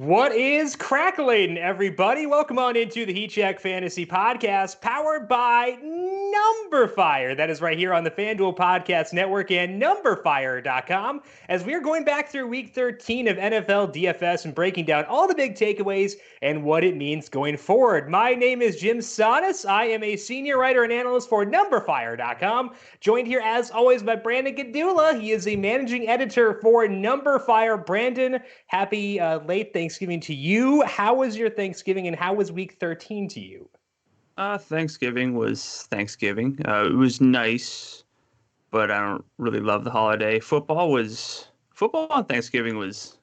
What is crackling, everybody? Welcome on into the Heat Check Fantasy Podcast, powered by Numberfire. That is right here on the FanDuel Podcast Network and Numberfire.com, as we are going back through Week 13 of NFL DFS and breaking down all the big takeaways and what it means going forward. My name is Jim Sonis. I am a senior writer and analyst for Numberfire.com, joined here as always by Brandon Gadula. He is a managing editor for Numberfire. Brandon, happy late Thanksgiving to you. How was your Thanksgiving and how was Week 13 to you? Thanksgiving was Thanksgiving. It was nice, but I don't really love the holiday. Football on Thanksgiving was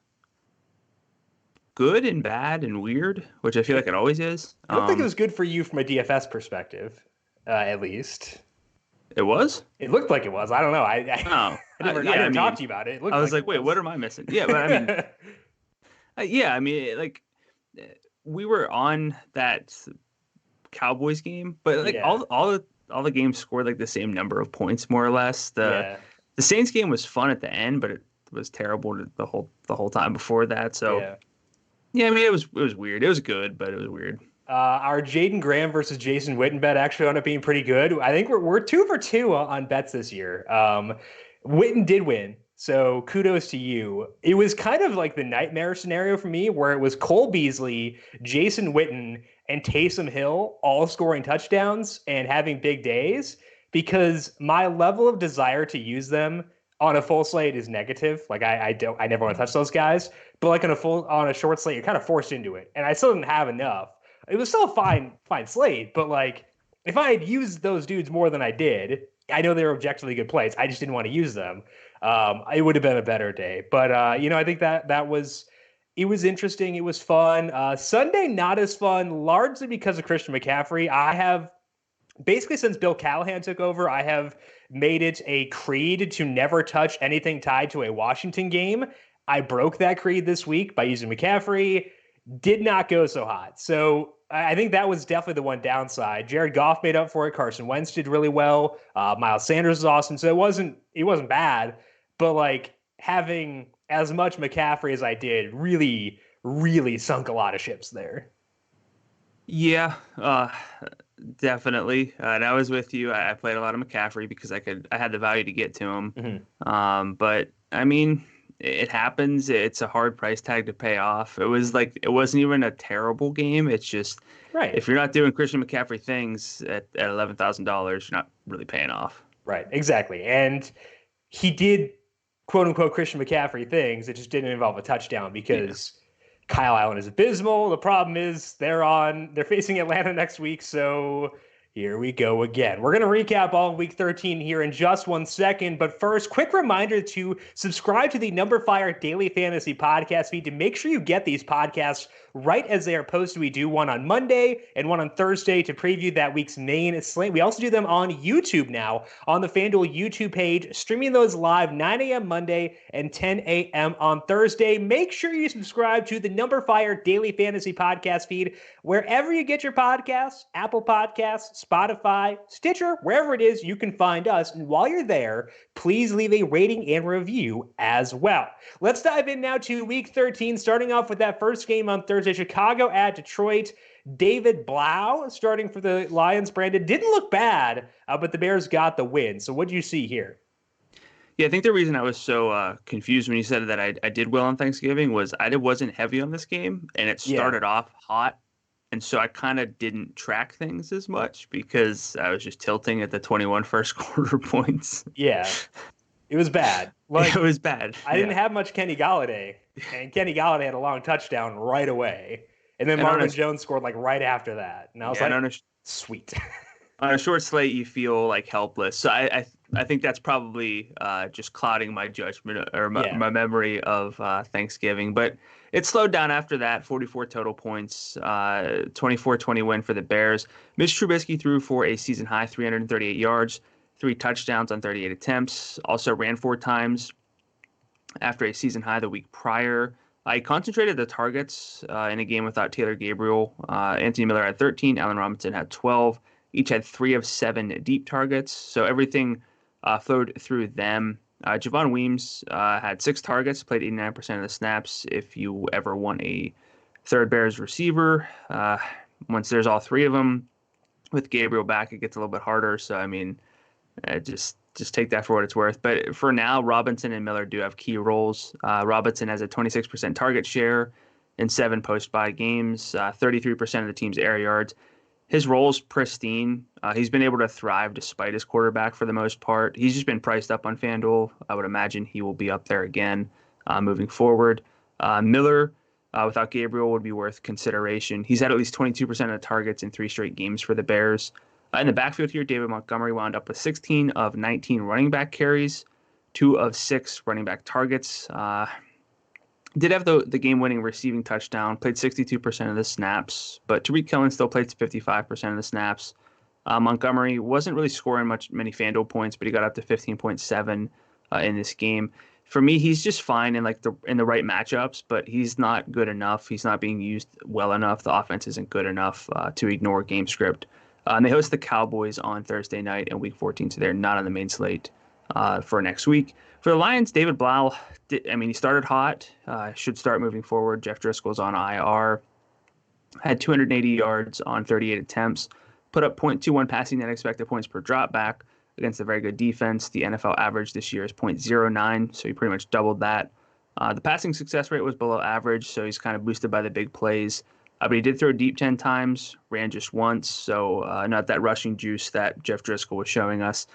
good and bad and weird, which I feel like it always is. I don't think it was good for you from a DFS perspective, at least. It was? It looked like it was. I don't know. I never talked to you about it. I was like, wait, what am I missing? Yeah, but I mean, we were on that Cowboys game, but all the games scored like the same number of points, more or less. The Saints game was fun at the end, but it was terrible the whole time before that. So I mean, it was weird. It was good, but it was weird. Our Jaden Graham versus Jason Witten bet actually ended up being pretty good. I think we're 2 for 2 on bets this year. Witten did win, so kudos to you. It was kind of like the nightmare scenario for me, where it was Cole Beasley, Jason Witten, and Taysom Hill all scoring touchdowns and having big days, because my level of desire to use them on a full slate is negative. Like I never want to touch those guys, but like on a short slate, you're kind of forced into it. And I still didn't have enough. It was still a fine slate, but like if I had used those dudes more than I did, I know they were objectively good plays. I just didn't want to use them. It would have been a better day. But I think that was interesting. It was fun. Sunday, not as fun, largely because of Christian McCaffrey. I have basically, since Bill Callahan took over, I have made it a creed to never touch anything tied to a Washington game. I broke that creed this week by using McCaffrey. Did not go so hot. So I think that was definitely the one downside. Jared Goff made up for it. Carson Wentz did really well. Miles Sanders was awesome. So it wasn't bad, but like having as much McCaffrey as I did really, really sunk a lot of ships there. Yeah, definitely. And I was with you. I played a lot of McCaffrey because I had the value to get to him. Mm-hmm. But I mean, it happens. It's a hard price tag to pay off. It wasn't even a terrible game. It's just right. If you're not doing Christian McCaffrey things at $11,000, you're not really paying off. Right, exactly. And he did quote unquote Christian McCaffrey things. It just didn't involve a touchdown because Kyle Allen is abysmal. The problem is they're facing Atlanta next week, so here we go again. We're going to recap all of Week 13 here in just 1 second. But first, quick reminder to subscribe to the Numberfire Daily Fantasy Podcast feed to make sure you get these podcasts right as they are posted. We do one on Monday and one on Thursday to preview that week's main slate. We also do them on YouTube now on the FanDuel YouTube page, streaming those live 9 a.m. Monday and 10 a.m. on Thursday. Make sure you subscribe to the Numberfire Daily Fantasy Podcast feed wherever you get your podcasts, Apple Podcasts, Spotify, Stitcher, wherever it is, you can find us. And while you're there, please leave a rating and review as well. Let's dive in now to Week 13, starting off with that first game on Thursday, Chicago at Detroit. David Blau starting for the Lions. Brandon, didn't look bad, but the Bears got the win. So what do you see here? Yeah, I think the reason I was so confused when you said that I did well on Thanksgiving was I wasn't heavy on this game, and it started off hot. And so I kind of didn't track things as much because I was just tilting at the 21 first quarter points. Yeah, it was bad. It was bad. I didn't have much Kenny Galladay, and Kenny Galladay had a long touchdown right away. And then Marvin Jones scored like right after that. And I was sweet. On a short slate, you feel like helpless. So I think that's probably just clouding my judgment or my memory of Thanksgiving. But it slowed down after that, 44 total points, 24-20 win for the Bears. Mitch Trubisky threw for a season-high 338 yards, 3 touchdowns on 38 attempts. Also ran 4 times after a season-high the week prior. He concentrated the targets in a game without Taylor Gabriel. Anthony Miller had 13. Allen Robinson had 12. Each had 3 of 7 deep targets. So everything flowed through them. Javon Weems had 6 targets, played 89% of the snaps. If you ever want a third Bears receiver, once there's all 3 of them, with Gabriel back, it gets a little bit harder. So, I mean, just take that for what it's worth. But for now, Robinson and Miller do have key roles. Robinson has a 26% target share in 7 post-bye games, 33% of the team's air yards. His role's pristine. He's been able to thrive despite his quarterback for the most part. He's just been priced up on FanDuel. I would imagine he will be up there again moving forward. Miller, without Gabriel, would be worth consideration. He's had at least 22% of the targets in 3 straight games for the Bears. In the backfield here, David Montgomery wound up with 16 of 19 running back carries, 2 of 6 running back targets. Did have the game-winning receiving touchdown, played 62% of the snaps, but Tariq Cohen still played 55% of the snaps. Montgomery wasn't really scoring many FanDuel points, but he got up to 15.7 in this game. For me, he's just fine in the right matchups, but he's not good enough. He's not being used well enough. The offense isn't good enough to ignore game script. And they host the Cowboys on Thursday night in Week 14, so they're not on the main slate for next week. For the Lions, David Blau, he started hot, should start moving forward. Jeff Driscoll's on IR, had 280 yards on 38 attempts, put up 0.21 passing net expected points per dropback against a very good defense. The NFL average this year is 0.09, so he pretty much doubled that. The passing success rate was below average, so he's kind of boosted by the big plays. But he did throw deep 10 times, ran just once, so not that rushing juice that Jeff Driscoll was showing us.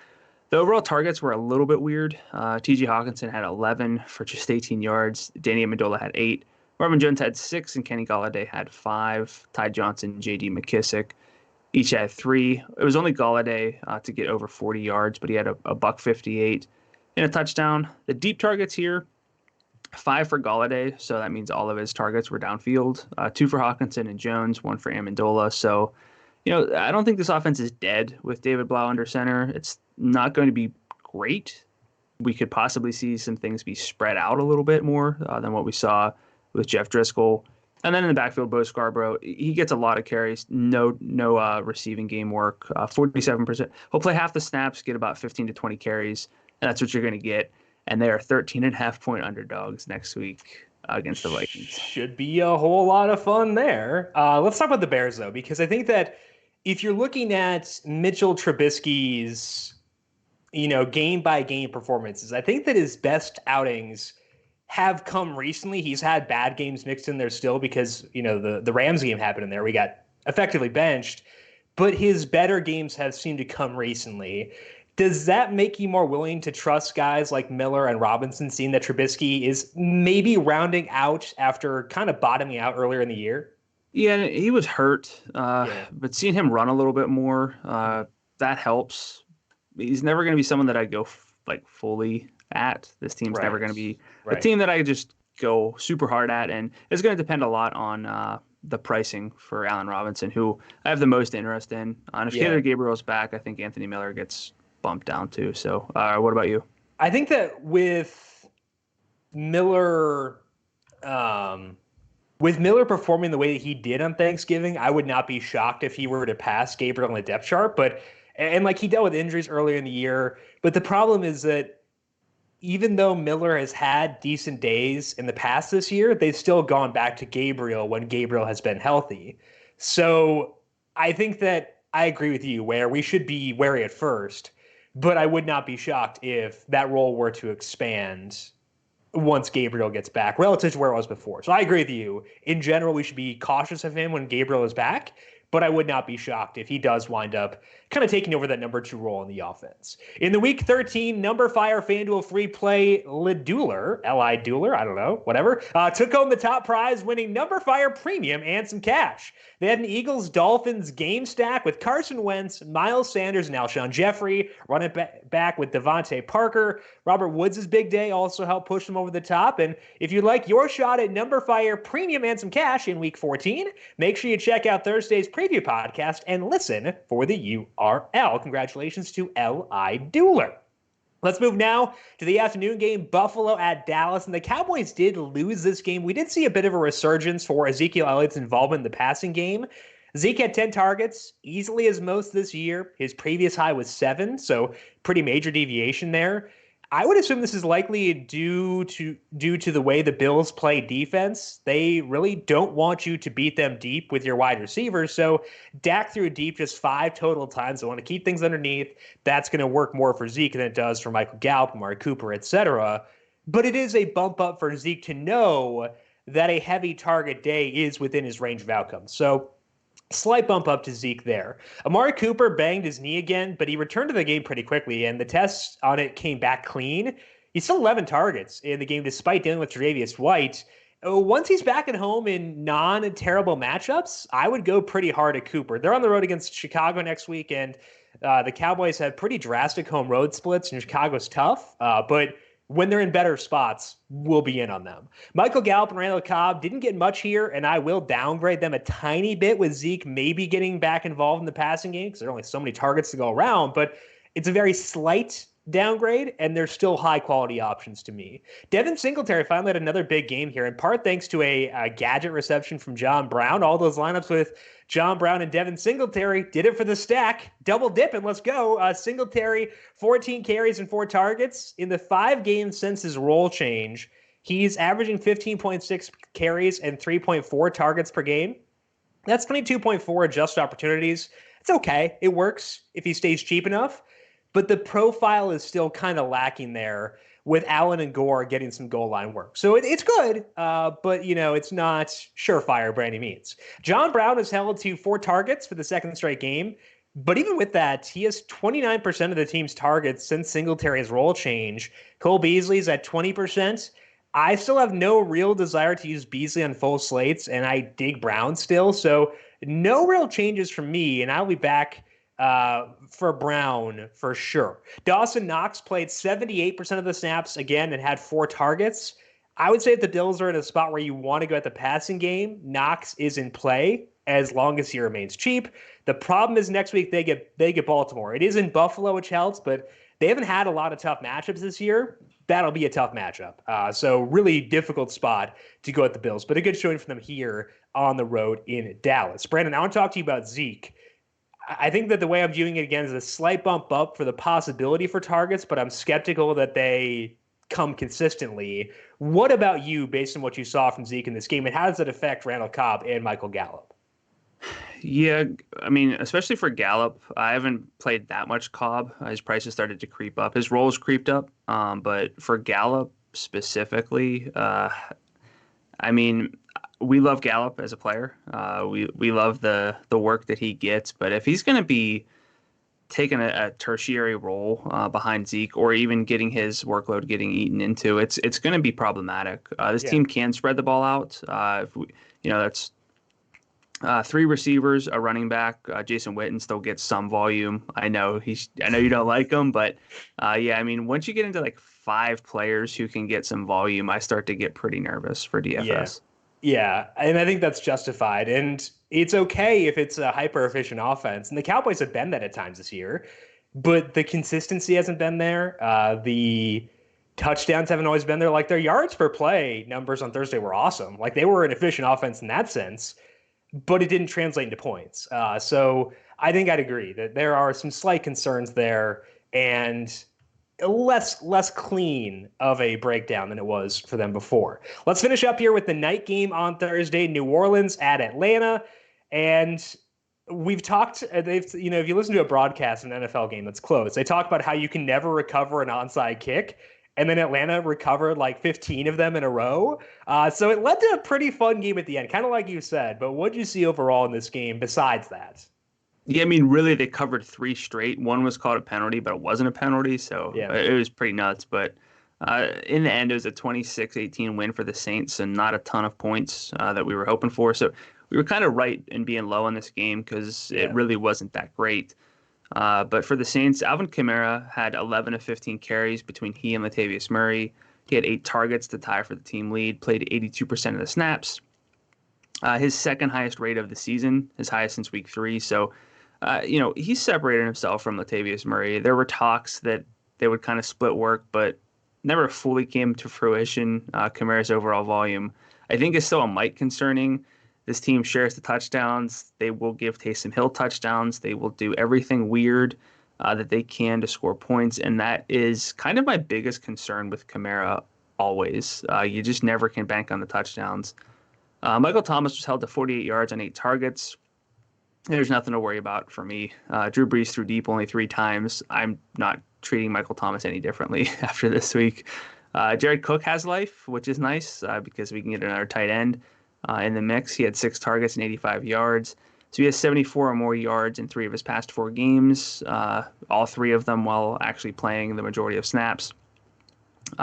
The overall targets were a little bit weird. T.J. Hawkinson had 11 for just 18 yards. Danny Amendola had 8. Marvin Jones had 6, and Kenny Golladay had 5. Ty Johnson, J.D. McKissick each had 3. It was only Golladay to get over 40 yards, but he had a $158 and a touchdown. The deep targets here, 5 for Golladay, so that means all of his targets were downfield. 2 for Hawkinson and Jones, 1 for Amendola. So, I don't think this offense is dead with David Blau under center. It's not going to be great. We could possibly see some things be spread out a little bit more than what we saw with Jeff Driscoll. And then in the backfield, Bo Scarborough, he gets a lot of carries, no receiving game work, 47%. He'll play half the snaps, get about 15 to 20 carries, and that's what you're going to get. And they are 13.5-point underdogs next week against the Vikings. Should be a whole lot of fun there. Let's talk about the Bears, though, because I think that if you're looking at Mitchell Trubisky's, game-by-game performances, I think that his best outings have come recently. He's had bad games mixed in there still because, the Rams game happened in there. We got effectively benched. But his better games have seemed to come recently. Does that make you more willing to trust guys like Miller and Robinson, seeing that Trubisky is maybe rounding out after kind of bottoming out earlier in the year? Yeah, he was hurt, but seeing him run a little bit more, that helps. He's never going to be someone that I go fully at. This team's never going to be a team that I just go super hard at, and it's going to depend a lot on the pricing for Allen Robinson, who I have the most interest in. If Taylor Gabriel's back, I think Anthony Miller gets bumped down too. So what about you? I think that with Miller performing the way that he did on Thanksgiving, I would not be shocked if he were to pass Gabriel in the depth chart. But he dealt with injuries earlier in the year. But the problem is that even though Miller has had decent days in the past this year, they've still gone back to Gabriel when Gabriel has been healthy. So I think that I agree with you where we should be wary at first, but I would not be shocked if that role were to expand once Gabriel gets back relative to where it was before. So I agree with you. In general, we should be cautious of him when Gabriel is back, but I would not be shocked if he does wind up kind of taking over that number 2 role in the offense. In the Week 13 Number Fire FanDuel free play, L.I. Dueler, I don't know, whatever, took home the top prize, winning Number Fire Premium and some cash. They had an Eagles-Dolphins game stack with Carson Wentz, Miles Sanders, and Alshon Jeffrey, running back with Devontae Parker. Robert Woods' big day also helped push them over the top. And if you'd like your shot at Number Fire Premium and some cash in Week 14, make sure you check out Thursday's preview podcast and listen for the URL. Congratulations to L.I. Dueler. Let's move now to the afternoon game, Buffalo at Dallas. And the Cowboys did lose this game. We did see a bit of a resurgence for Ezekiel Elliott's involvement in the passing game. Zeke had 10 targets, easily his most this year. His previous high was 7, so pretty major deviation there. I would assume this is likely due to the way the Bills play defense. They really don't want you to beat them deep with your wide receivers. So Dak threw deep just 5 total times. They want to keep things underneath. That's going to work more for Zeke than it does for Michael Gallup, Amari Cooper, etc. But it is a bump up for Zeke to know that a heavy target day is within his range of outcomes. So slight bump up to Zeke there. Amari Cooper banged his knee again, but he returned to the game pretty quickly, and the tests on it came back clean. He's still 11 targets in the game despite dealing with Tre'Davious White. Once he's back at home in non-terrible matchups, I would go pretty hard at Cooper. They're on the road against Chicago next week, and the Cowboys have pretty drastic home road splits, and Chicago's tough, but when they're in better spots, we'll be in on them. Michael Gallup and Randall Cobb didn't get much here, and I will downgrade them a tiny bit with Zeke maybe getting back involved in the passing game because there are only so many targets to go around, but it's a very slight downgrade, and they're still high-quality options to me. Devin Singletary finally had another big game here, in part thanks to a gadget reception from John Brown. All those lineups with John Brown and Devin Singletary did it for the stack. Double dipping, let's go. Singletary, 14 carries and 4 targets. In the 5 games since his role change, he's averaging 15.6 carries and 3.4 targets per game. That's 22.4 adjusted opportunities. It's okay. It works if he stays cheap enough. But the profile is still kind of lacking there with Allen and Gore getting some goal line work. So it's good, but, it's not surefire by any means. John Brown is held to 4 targets for the second straight game. But even with that, he has 29% of the team's targets since Singletary's role change. Cole Beasley's at 20%. I still have no real desire to use Beasley on full slates, and I dig Brown still. So no real changes from me, and I'll be back for Brown for sure. Dawson Knox played 78% of the snaps again and had 4 targets. I would say if the Bills are in a spot where you want to go at the passing game, Knox is in play as long as he remains cheap. The problem is next week they get Baltimore. It is in Buffalo, which helps, but they haven't had a lot of tough matchups this year. That'll be a tough matchup. So really difficult spot to go at the Bills, but a good showing for them here on the road in Dallas. Brandon, I want to talk to you about Zeke. I think that the way I'm viewing it again is a slight bump up for the possibility for targets, but I'm skeptical that they come consistently. What about you based on what you saw from Zeke in this game, and how does it affect Randall Cobb and Michael Gallup? Yeah, I mean, especially for Gallop, I haven't played that much Cobb. His prices started to creep up. His roles creeped up, but for Gallop specifically, I mean, we love Gallop as a player. We love the work that he gets, but if he's going to be taking a tertiary role behind Zeke, or even getting his workload getting eaten into, it's going to be problematic. This team can spread the ball out. That's 3 receivers, a running back. Jason Witten still gets some volume. I know you don't like him, but I mean, once you get into like 5 players who can get some volume, I start to get pretty nervous for DFS. Yeah, and I think that's justified. And it's okay if it's a hyper-efficient offense. And the Cowboys have been that at times this year. But the consistency hasn't been there. The touchdowns haven't always been there. Like, their yards per play numbers on Thursday were awesome. Like, they were an efficient offense in that sense. But it didn't translate into points. So I think I'd agree that there are some slight concerns there. And less clean of a breakdown than it was for them before. Let's finish up here with the night game on Thursday, New Orleans at Atlanta. And we've talked, if you listen to a broadcast in an NFL game that's close, they talk about how you can never recover an onside kick. And then Atlanta recovered like 15 of them in a row. So it led to a pretty fun game at the end, kind of like you said. But what did you see overall in this game besides that? Yeah, I mean, really, they covered 3 straight. One was called a penalty, but it wasn't a penalty, so it was pretty nuts. But in the end, it was a 26-18 win for the Saints, and not a ton of points that we were hoping for. So we were kind of right in being low in this game because it really wasn't that great. But for the Saints, Alvin Kamara had 11 of 15 carries between he and Latavius Murray. He had 8 targets to tie for the team lead, played 82% of the snaps. His second highest rate of the season, his highest since week 3. So, he separated himself from Latavius Murray. There were talks that they would kind of split work, but never fully came to fruition. Kamara's overall volume, I think, is still a mite concerning. This team shares the touchdowns. They will give Taysom Hill touchdowns. They will do everything weird that they can to score points, and that is kind of my biggest concern with Kamara always. You just never can bank on the touchdowns. Michael Thomas was held to 48 yards on 8 targets. There's nothing to worry about for me. Drew Brees threw deep only 3 times. I'm not treating Michael Thomas any differently after this week. Jared Cook has life, which is nice because we can get another tight end in the mix. He had 6 targets and 85 yards. So he has 74 or more yards in 3 of his past 4 games, all 3 of them while actually playing the majority of snaps.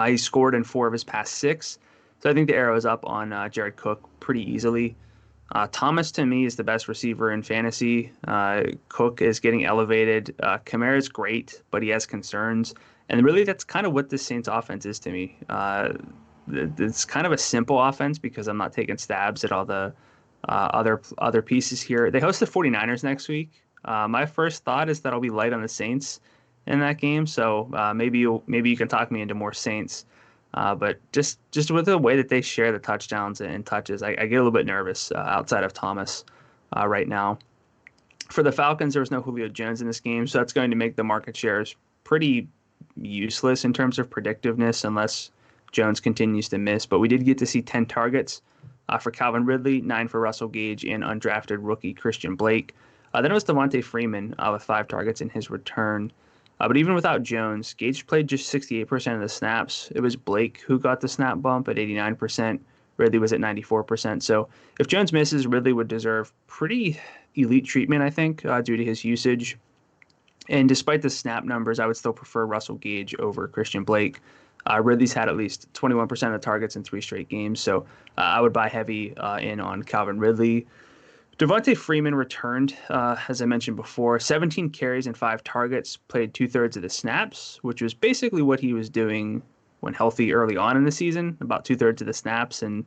He scored in 4 of his past 6. So I think the arrow is up on Jared Cook pretty easily. Thomas, to me, is the best receiver in fantasy. Cook is getting elevated. Kamara is great, but he has concerns. And really, that's kind of what this Saints offense is to me. It's kind of a simple offense because I'm not taking stabs at all the other pieces here. They host the 49ers next week. My first thought is that I'll be light on the Saints in that game. So maybe you can talk me into more Saints. But just with the way that they share the touchdowns and touches, I get a little bit nervous outside of Thomas right now. For the Falcons, there was no Julio Jones in this game, so that's going to make the market shares pretty useless in terms of predictiveness unless Jones continues to miss. But we did get to see 10 targets for Calvin Ridley, 9 for Russell Gage, and undrafted rookie Christian Blake. Then it was Devonta Freeman with 5 targets in his return. But even without Jones, Gage played just 68% of the snaps. It was Blake who got the snap bump at 89%. Ridley was at 94%. So if Jones misses, Ridley would deserve pretty elite treatment, I think, due to his usage. And despite the snap numbers, I would still prefer Russell Gage over Christian Blake. Ridley's had at least 21% of the targets in 3 straight games. So I would buy heavy in on Calvin Ridley. Devonta Freeman returned, as I mentioned before, 17 carries and 5 targets, played 2/3 of the snaps, which was basically what he was doing when healthy early on in the season, about 2/3 of the snaps and,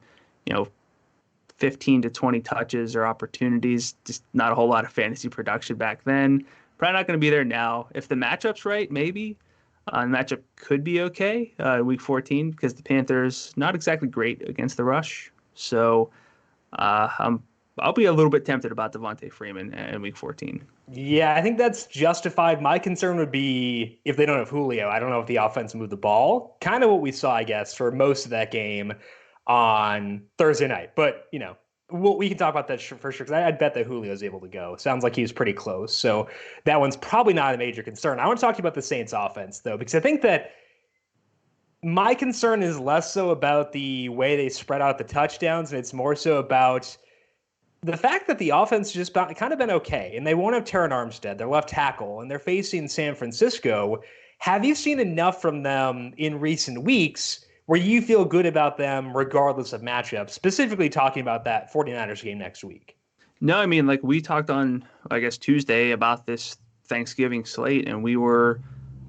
15 to 20 touches or opportunities, just not a whole lot of fantasy production back then. Probably not going to be there now. If the matchup's right, maybe. The matchup could be okay week 14 because the Panthers not exactly great against the rush. So I'll be a little bit tempted about Devonta Freeman in week 14. Yeah, I think that's justified. My concern would be if they don't have Julio. I don't know if the offense moved the ball. Kind of what we saw, I guess, for most of that game on Thursday night. But, we can talk about that for sure because I'd bet that Julio's able to go. Sounds like he was pretty close. So that one's probably not a major concern. I want to talk to you about the Saints offense, though, because I think that my concern is less so about the way they spread out the touchdowns, and it's more so about the fact that the offense just kind of been okay, and they won't have Terron Armstead, their left tackle, and they're facing San Francisco. Have you seen enough from them in recent weeks where you feel good about them regardless of matchups, specifically talking about that 49ers game next week? No, I mean, like we talked on, I guess, Tuesday about this Thanksgiving slate, and we were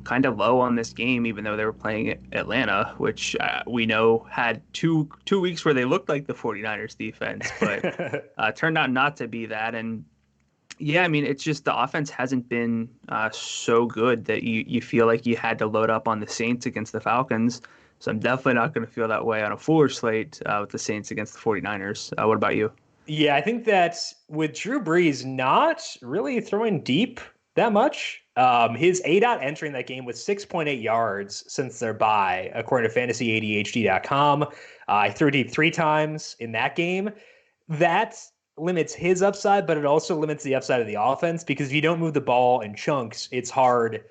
kind of low on this game, even though they were playing Atlanta, which we know had two weeks where they looked like the 49ers defense, but turned out not to be that. And yeah, I mean, it's just the offense hasn't been so good that you feel like you had to load up on the Saints against the Falcons. So I'm definitely not going to feel that way on a fuller slate with the Saints against the 49ers. What about you? Yeah, I think that with Drew Brees not really throwing deep that much, his ADOT entering that game was 6.8 yards since their bye, according to fantasyadhd.com. He threw deep 3 times in that game. That limits his upside, but it also limits the upside of the offense because if you don't move the ball in chunks, it's hard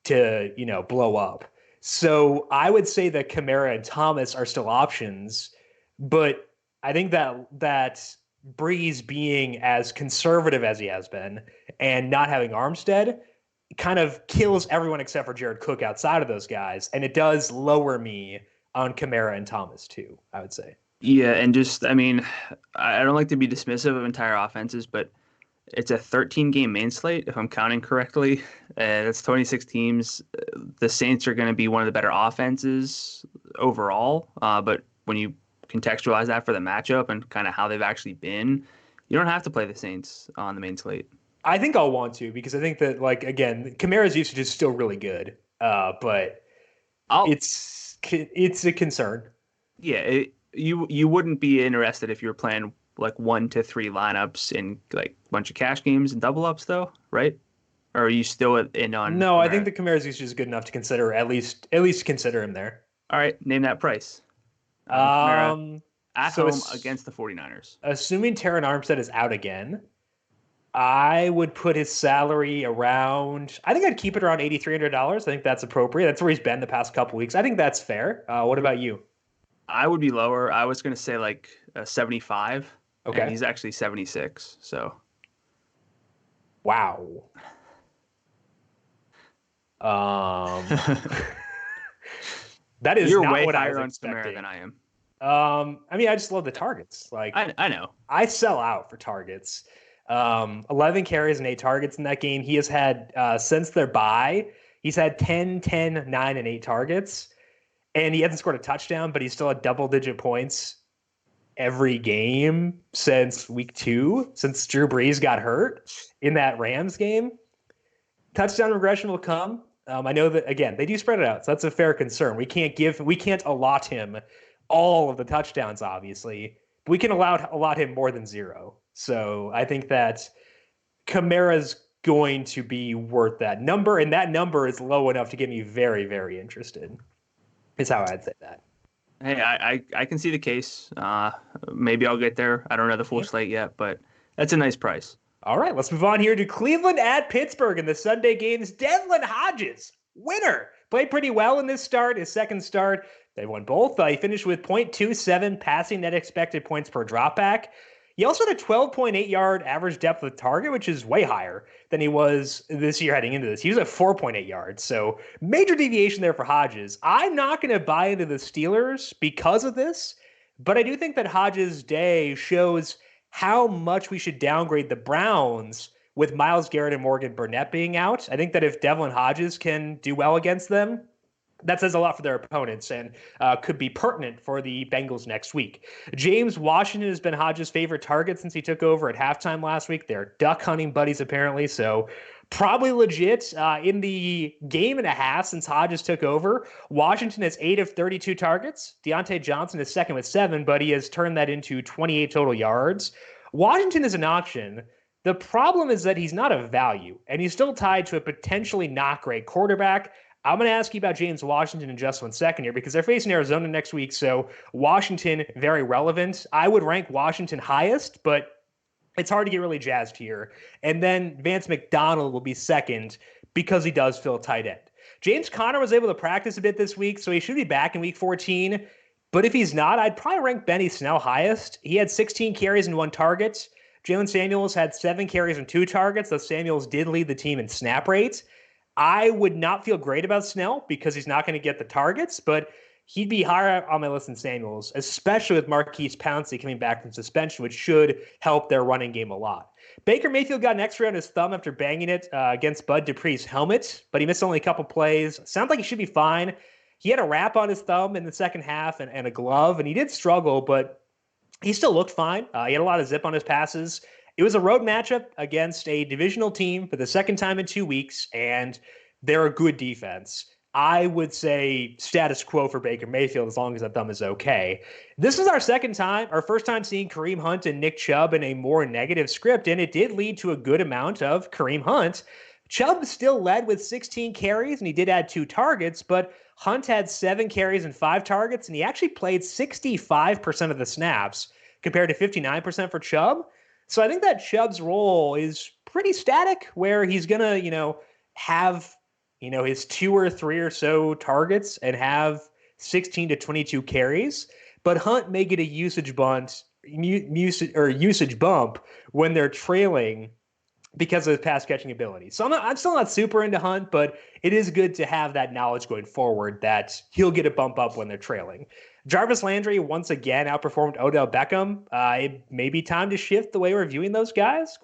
to, blow up. So I would say that Kamara and Thomas are still options, but I think that Brees being as conservative as he has been and not having Armstead kind of kills everyone except for Jared Cook outside of those guys. And it does lower me on Kamara and Thomas too, I would say. Yeah, and just, I mean, I don't like to be dismissive of entire offenses, but it's a 13-game main slate, if I'm counting correctly. That's 26 teams. The Saints are going to be one of the better offenses overall, but when you contextualize that for the matchup and kind of how they've actually been, you don't have to play the Saints on the main slate. I think I'll want to because I think that, again, Kamara's usage is still really good, but it's a concern. Yeah, you wouldn't be interested if you were playing like 1 to 3 lineups in like a bunch of cash games and double ups, though, right? Or are you still in on No, Kamara? I think the Kamara's usage is good enough to consider at least consider him there. All right, name that price. Kamara at so home against the 49ers. Assuming Terran Armstead is out again, I would put his salary around. I think I'd keep it around $8,300. I think that's appropriate. That's where he's been the past couple weeks. I think that's fair. What about you? I would be lower. I was going to say like 75. Okay. And he's actually 76. So. Wow. That is You're not way what higher I was on expecting. Kamara than I am. I mean, I just love the targets. Like I know. I sell out for targets. 11 carries and 8 targets in that game. He has had since their bye, he's had 10, 10, 9, and 8 targets. And he hasn't scored a touchdown, but he's still at double-digit points every game since week 2, since Drew Brees got hurt in that Rams game. Touchdown regression will come. I know that, again, they do spread it out, so that's a fair concern. We can't allot him all of the touchdowns, obviously. But we can allot him more than 0. So I think that Kamara's going to be worth that number, and that number is low enough to get me very, very interested. Is how I'd say that. Hey, I can see the case. Maybe I'll get there. I don't know the full slate yet, but that's a nice price. All right, let's move on here to Cleveland at Pittsburgh in the Sunday games. Devlin Hodges, winner, played pretty well in this start, his second start. They won both. He finished with 0.27 passing net expected points per dropback. He also had a 12.8 yard average depth of target, which is way higher than he was this year heading into this. He was at 4.8 yards, so major deviation there for Hodges. I'm not going to buy into the Steelers because of this, but I do think that Hodges' day shows how much we should downgrade the Browns with Myles Garrett and Morgan Burnett being out. I think that if Devlin Hodges can do well against them, that says a lot for their opponents and could be pertinent for the Bengals next week. James Washington has been Hodges' favorite target since he took over at halftime last week. They're duck hunting buddies, apparently, so probably legit. In the game and a half since Hodges took over, Washington has 8 of 32 targets. Deontay Johnson is second with 7, but he has turned that into 28 total yards. Washington is an option. The problem is that he's not a value, and he's still tied to a potentially not great quarterback. I'm going to ask you about James Washington in just 1 second here because they're facing Arizona next week. So Washington, very relevant. I would rank Washington highest, but it's hard to get really jazzed here. And then Vance McDonald will be second because he does fill tight end. James Conner was able to practice a bit this week, so he should be back in week 14. But if he's not, I'd probably rank Benny Snell highest. He had 16 carries and 1 target. Jalen Samuels had 7 carries and 2 targets, though Samuels did lead the team in snap rate. I would not feel great about Snell because he's not going to get the targets, but he'd be higher on my list than Samuels, especially with Marquise Pouncey coming back from suspension, which should help their running game a lot. Baker Mayfield got an X-ray on his thumb after banging it against Bud Dupree's helmet, but he missed only a couple plays. Sounds like he should be fine. He had a wrap on his thumb in the second half and a glove, and he did struggle, but he still looked fine. He had a lot of zip on his passes. It was a road matchup against a divisional team for the second time in 2 weeks, and they're a good defense. I would say status quo for Baker Mayfield as long as that thumb is okay. This is our first time seeing Kareem Hunt and Nick Chubb in a more negative script, and it did lead to a good amount of Kareem Hunt. Chubb still led with 16 carries, and he did add 2 targets, but Hunt had 7 carries and 5 targets, and he actually played 65% of the snaps compared to 59% for Chubb. So I think that Chubb's role is pretty static, where he's going to, have, his 2 or 3 or so targets and have 16 to 22 carries. But Hunt may get a usage bump when they're trailing because of his pass catching ability. So I'm still not super into Hunt, but it is good to have that knowledge going forward that he'll get a bump up when they're trailing. Jarvis Landry once again outperformed Odell Beckham. It may be time to shift the way we're viewing those guys, ?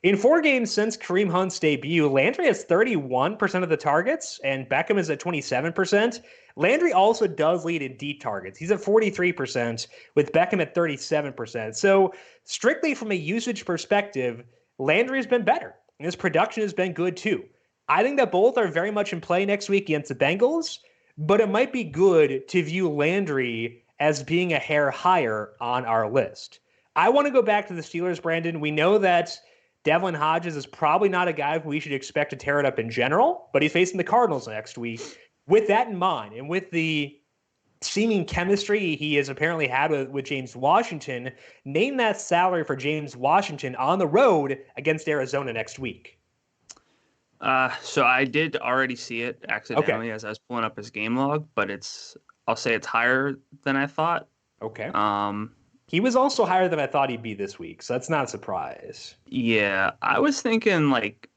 In 4 games since Kareem Hunt's debut, Landry has 31% of the targets, and Beckham is at 27%. Landry also does lead in deep targets. He's at 43%, with Beckham at 37%. So strictly from a usage perspective, Landry has been better, and his production has been good too. I think that both are very much in play next week against the Bengals, but it might be good to view Landry as being a hair higher on our list. I want to go back to the Steelers, Brandon. We know that Devlin Hodges is probably not a guy who we should expect to tear it up in general, but he's facing the Cardinals next week. With that in mind, and with the seeming chemistry he has apparently had with James Washington, name that salary for James Washington on the road against Arizona next week. So I did already see it accidentally as I was pulling up his game log, but I'll say it's higher than I thought. Okay. He was also higher than I thought he'd be this week, so that's not a surprise. Yeah, I was thinking like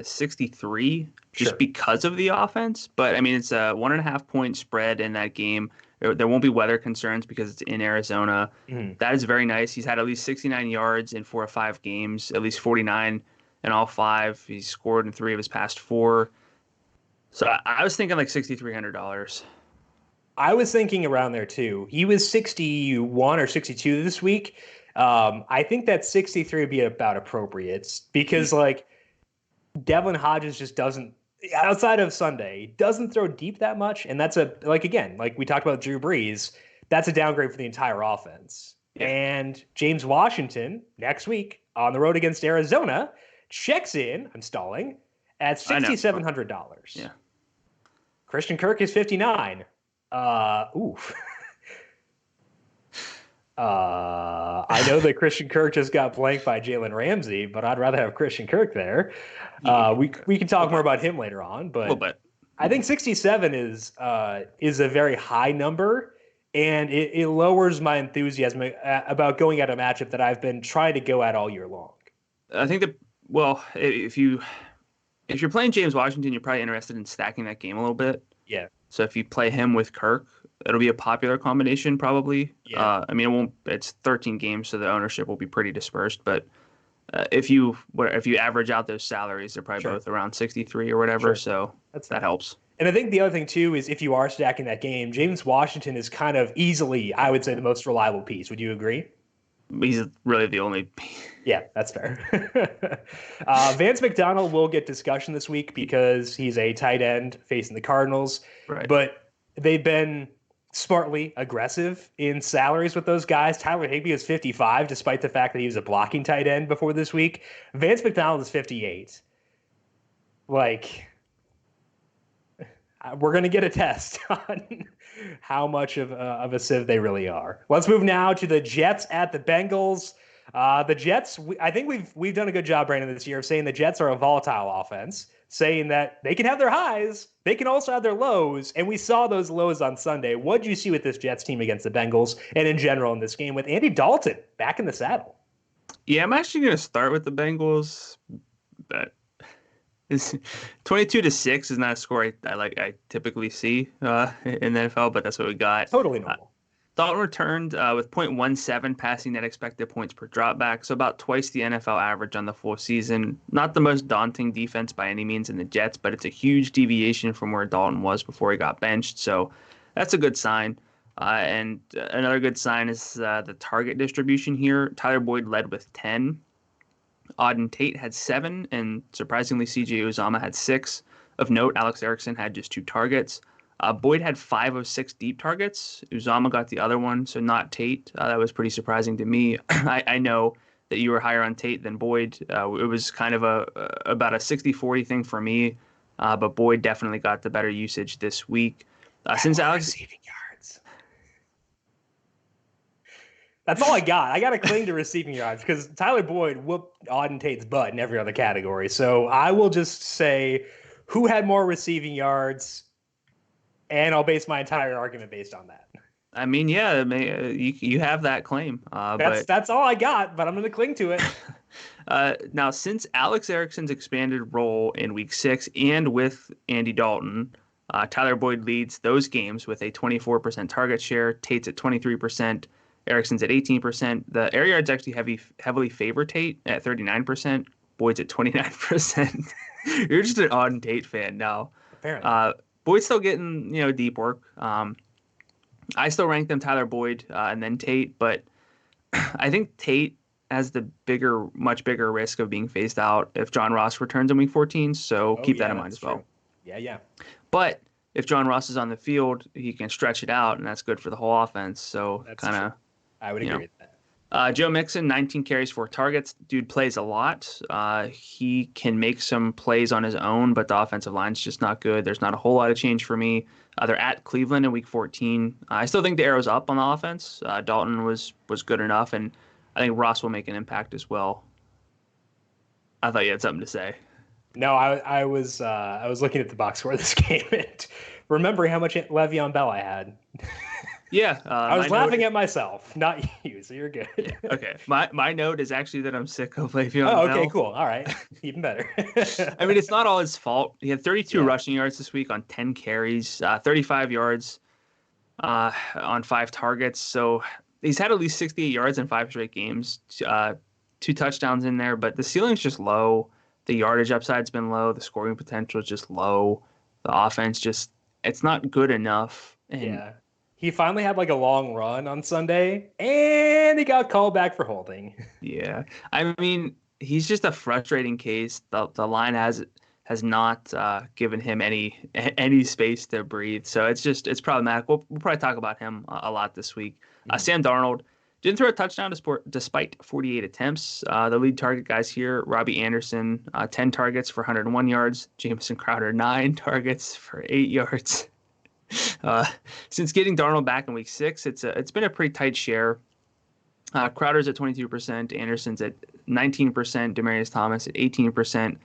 63 just because of the offense. But, I mean, it's a 1.5 point spread in that game. There won't be weather concerns because it's in Arizona. Mm-hmm. That is very nice. He's had at least 69 yards in 4 or 5 games, at least 49 in all 5. He's scored in 3 of his past 4. So I was thinking like $6,300. I was thinking around there too. He was 61 or 62 this week. I think that 63 would be about appropriate because like Devlin Hodges just doesn't, outside of Sunday, doesn't throw deep that much. And that's like we talked about Drew Brees, that's a downgrade for the entire offense. Yeah. And James Washington next week on the road against Arizona checks in, I'm stalling, at $6,700. Yeah. Christian Kirk is 59. I know that Christian Kirk just got blanked by Jalen Ramsey, but I'd rather have Christian Kirk there. We can talk more about him later on, but I think 67 is a very high number, and it lowers my enthusiasm about going at a matchup that I've been trying to go at all year long. I think if you're playing James Washington, you're probably interested in stacking that game a little bit. Yeah. So if you play him with Kirk, it'll be a popular combination probably. Yeah. I mean, it's 13 games, so the ownership will be pretty dispersed. But if you average out those salaries, they're probably both around 63 or whatever. So that helps. And I think the other thing too is if you are stacking that game, James Washington is kind of easily, I would say, the most reliable piece. Would you agree? He's really the only. Yeah, that's fair. Vance McDonald will get discussion this week because he's a tight end facing the Cardinals. Right. But they've been smartly aggressive in salaries with those guys. Tyler Higbee is 55, despite the fact that he was a blocking tight end before this week. Vance McDonald is 58. Like, we're going to get a test on how much of a sieve they really are. Let's move now to the Jets at the Bengals. The Jets, I think we've done a good job, Brandon, this year of saying the Jets are a volatile offense, saying that they can have their highs, they can also have their lows, and we saw those lows on Sunday. What did you see with this Jets team against the Bengals and in general in this game with Andy Dalton back in the saddle? Yeah, I'm actually going to start with the Bengals, but 22-6 is not a score I typically see in the NFL, but that's what we got. Totally normal. Dalton returned with 0.17 passing net expected points per dropback, so about twice the NFL average on the full season. Not the most daunting defense by any means in the Jets, but it's a huge deviation from where Dalton was before he got benched, so that's a good sign. And another good sign is the target distribution here. Tyler Boyd led with 10. Auden Tate had 7, and surprisingly, C.J. Uzomah had 6. Of note, Alex Erickson had just 2 targets. Boyd had 5 of 6 deep targets. Uzomah got the other one, so not Tate. That was pretty surprising to me. I know that you were higher on Tate than Boyd. It was kind of about a 60-40 thing for me, but Boyd definitely got the better usage this week. Since Alex receiving yards. That's all I got. I got to cling to receiving yards because Tyler Boyd whooped Auden Tate's butt in every other category. So I will just say who had more receiving yards, and I'll base my entire argument based on that. I mean, yeah, you have that claim. That's all I got, but I'm going to cling to it. Now, since Alex Erickson's expanded role in Week 6 and with Andy Dalton, Tyler Boyd leads those games with a 24% target share. Tate's at 23%. Erickson's at 18%. The air yards actually heavily favor Tate at 39%. Boyd's at 29%. You're just an Auden Tate fan now. Apparently. Boyd's still getting deep work. I still rank them Tyler Boyd and then Tate, but I think Tate has the much bigger risk of being phased out if John Ross returns in Week 14. So keep that in mind as well. Yeah. But if John Ross is on the field, he can stretch it out, and that's good for the whole offense. So kind of. I would agree with that. Joe Mixon, 19 carries, 4 targets. Dude plays a lot. He can make some plays on his own, but the offensive line's just not good. There's not a whole lot of change for me. They're at Cleveland in Week 14. I still think the arrow's up on the offense. Dalton was good enough, and I think Ross will make an impact as well. I thought you had something to say. No, I was looking at the box score of this game and remembering how much Le'Veon Bell I had. Yeah. I was laughing at myself, not you, so you're good. Yeah, okay. My note is actually that I'm sick of Le'Veon Bell. Oh, okay, cool. All right. Even better. I mean, it's not all his fault. He had 32 rushing yards this week on 10 carries, 35 yards on 5 targets. So he's had at least 68 yards in 5 straight games, 2 touchdowns in there, but the ceiling's just low. The yardage upside's been low. The scoring potential is just low. The offense it's not good enough. And yeah. He finally had like a long run on Sunday, and he got called back for holding. Yeah. I mean, he's just a frustrating case. The line has not given him any space to breathe. So it's problematic. We'll probably talk about him a lot this week. Sam Darnold didn't throw a touchdown despite 48 attempts. The lead target guys here, Robbie Anderson, 10 targets for 101 yards. Jamison Crowder, 9 targets for 8 yards. Since getting Darnold back in Week 6, it's been a pretty tight share. Crowder's at 22%, Anderson's at 19%, Demaryius Thomas at 18%,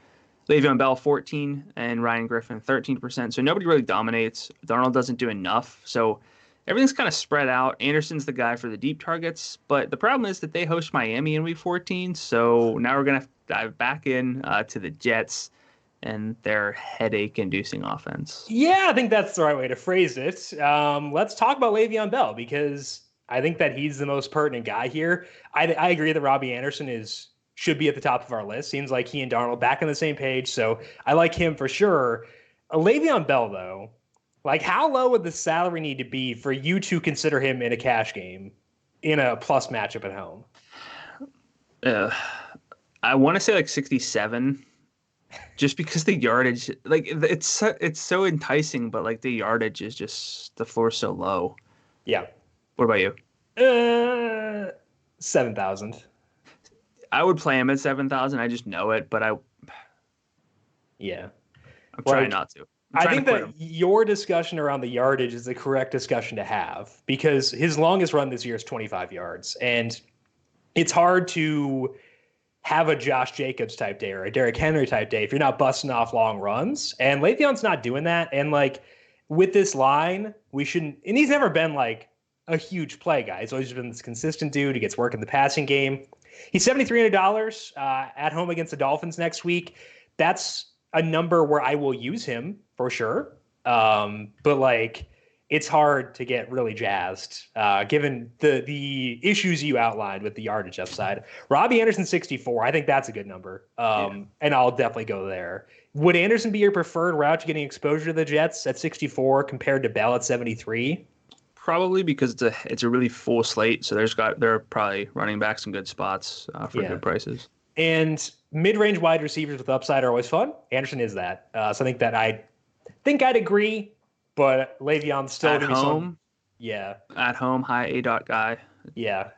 Le'Veon Bell 14%, and Ryan Griffin 13%. So nobody really dominates. Darnold doesn't do enough. So everything's kind of spread out. Anderson's the guy for the deep targets, but the problem is that they host Miami in Week 14. So now we're gonna have to dive back in to the Jets and their headache-inducing offense. Yeah, I think that's the right way to phrase it. Let's talk about Le'Veon Bell, because I think that he's the most pertinent guy here. I agree that Robbie Anderson should be at the top of our list. Seems like he and Darnold back on the same page, so I like him for sure. Le'Veon Bell, though, like, how low would the salary need to be for you to consider him in a cash game in a plus matchup at home? I want to say like 67. Just because the yardage, like, it's so enticing, but like the yardage is just, the floor's so low. Yeah. What about you? 7,000. I would play him at 7,000. I just know it, but I'm trying not to. I think that your discussion around the yardage is the correct discussion to have, because his longest run this year is 25 yards, and it's hard to have a Josh Jacobs type day or a Derrick Henry type day if you're not busting off long runs. And Le'Veon's not doing that. And like with this line, we shouldn't, and he's never been like a huge play guy. He's always been this consistent dude. He gets work in the passing game. He's $7,300 at home against the Dolphins next week. That's a number where I will use him for sure. But like, it's hard to get really jazzed, given the issues you outlined with the yardage upside. Robbie Anderson, 64. I think that's a good number, and I'll definitely go there. Would Anderson be your preferred route to getting exposure to the Jets at 64 compared to Bell at 73? Probably, because it's a really full slate, so there are probably running back some good spots for good prices. And mid-range wide receivers with upside are always fun. Anderson is that. So I think that I'd agree. But Le'Veon's still at home. At home, high A-dot guy. Yeah,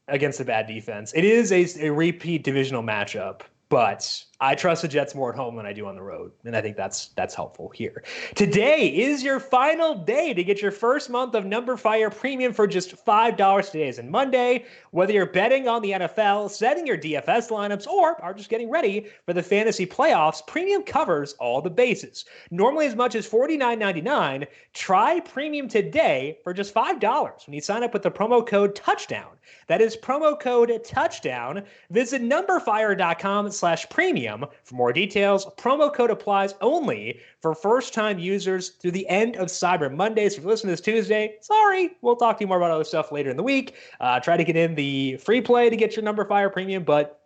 against a bad defense. It is a repeat divisional matchup, but I trust the Jets more at home than I do on the road, and I think that's helpful here. Today is your final day to get your first month of Number Fire Premium for just $5. Today is Monday. Whether you're betting on the NFL, setting your DFS lineups, or are just getting ready for the fantasy playoffs, Premium covers all the bases. Normally as much as $49.99, try Premium today for just $5 when you sign up with the promo code TOUCHDOWN. That is promo code TOUCHDOWN. Visit numberfire.com/premium for more details. Promo code applies only for first-time users through the end of Cyber Monday. So if you listen to this Tuesday, sorry, we'll talk to you more about other stuff later in the week. Try to get in the free play to get your Number Fire Premium, but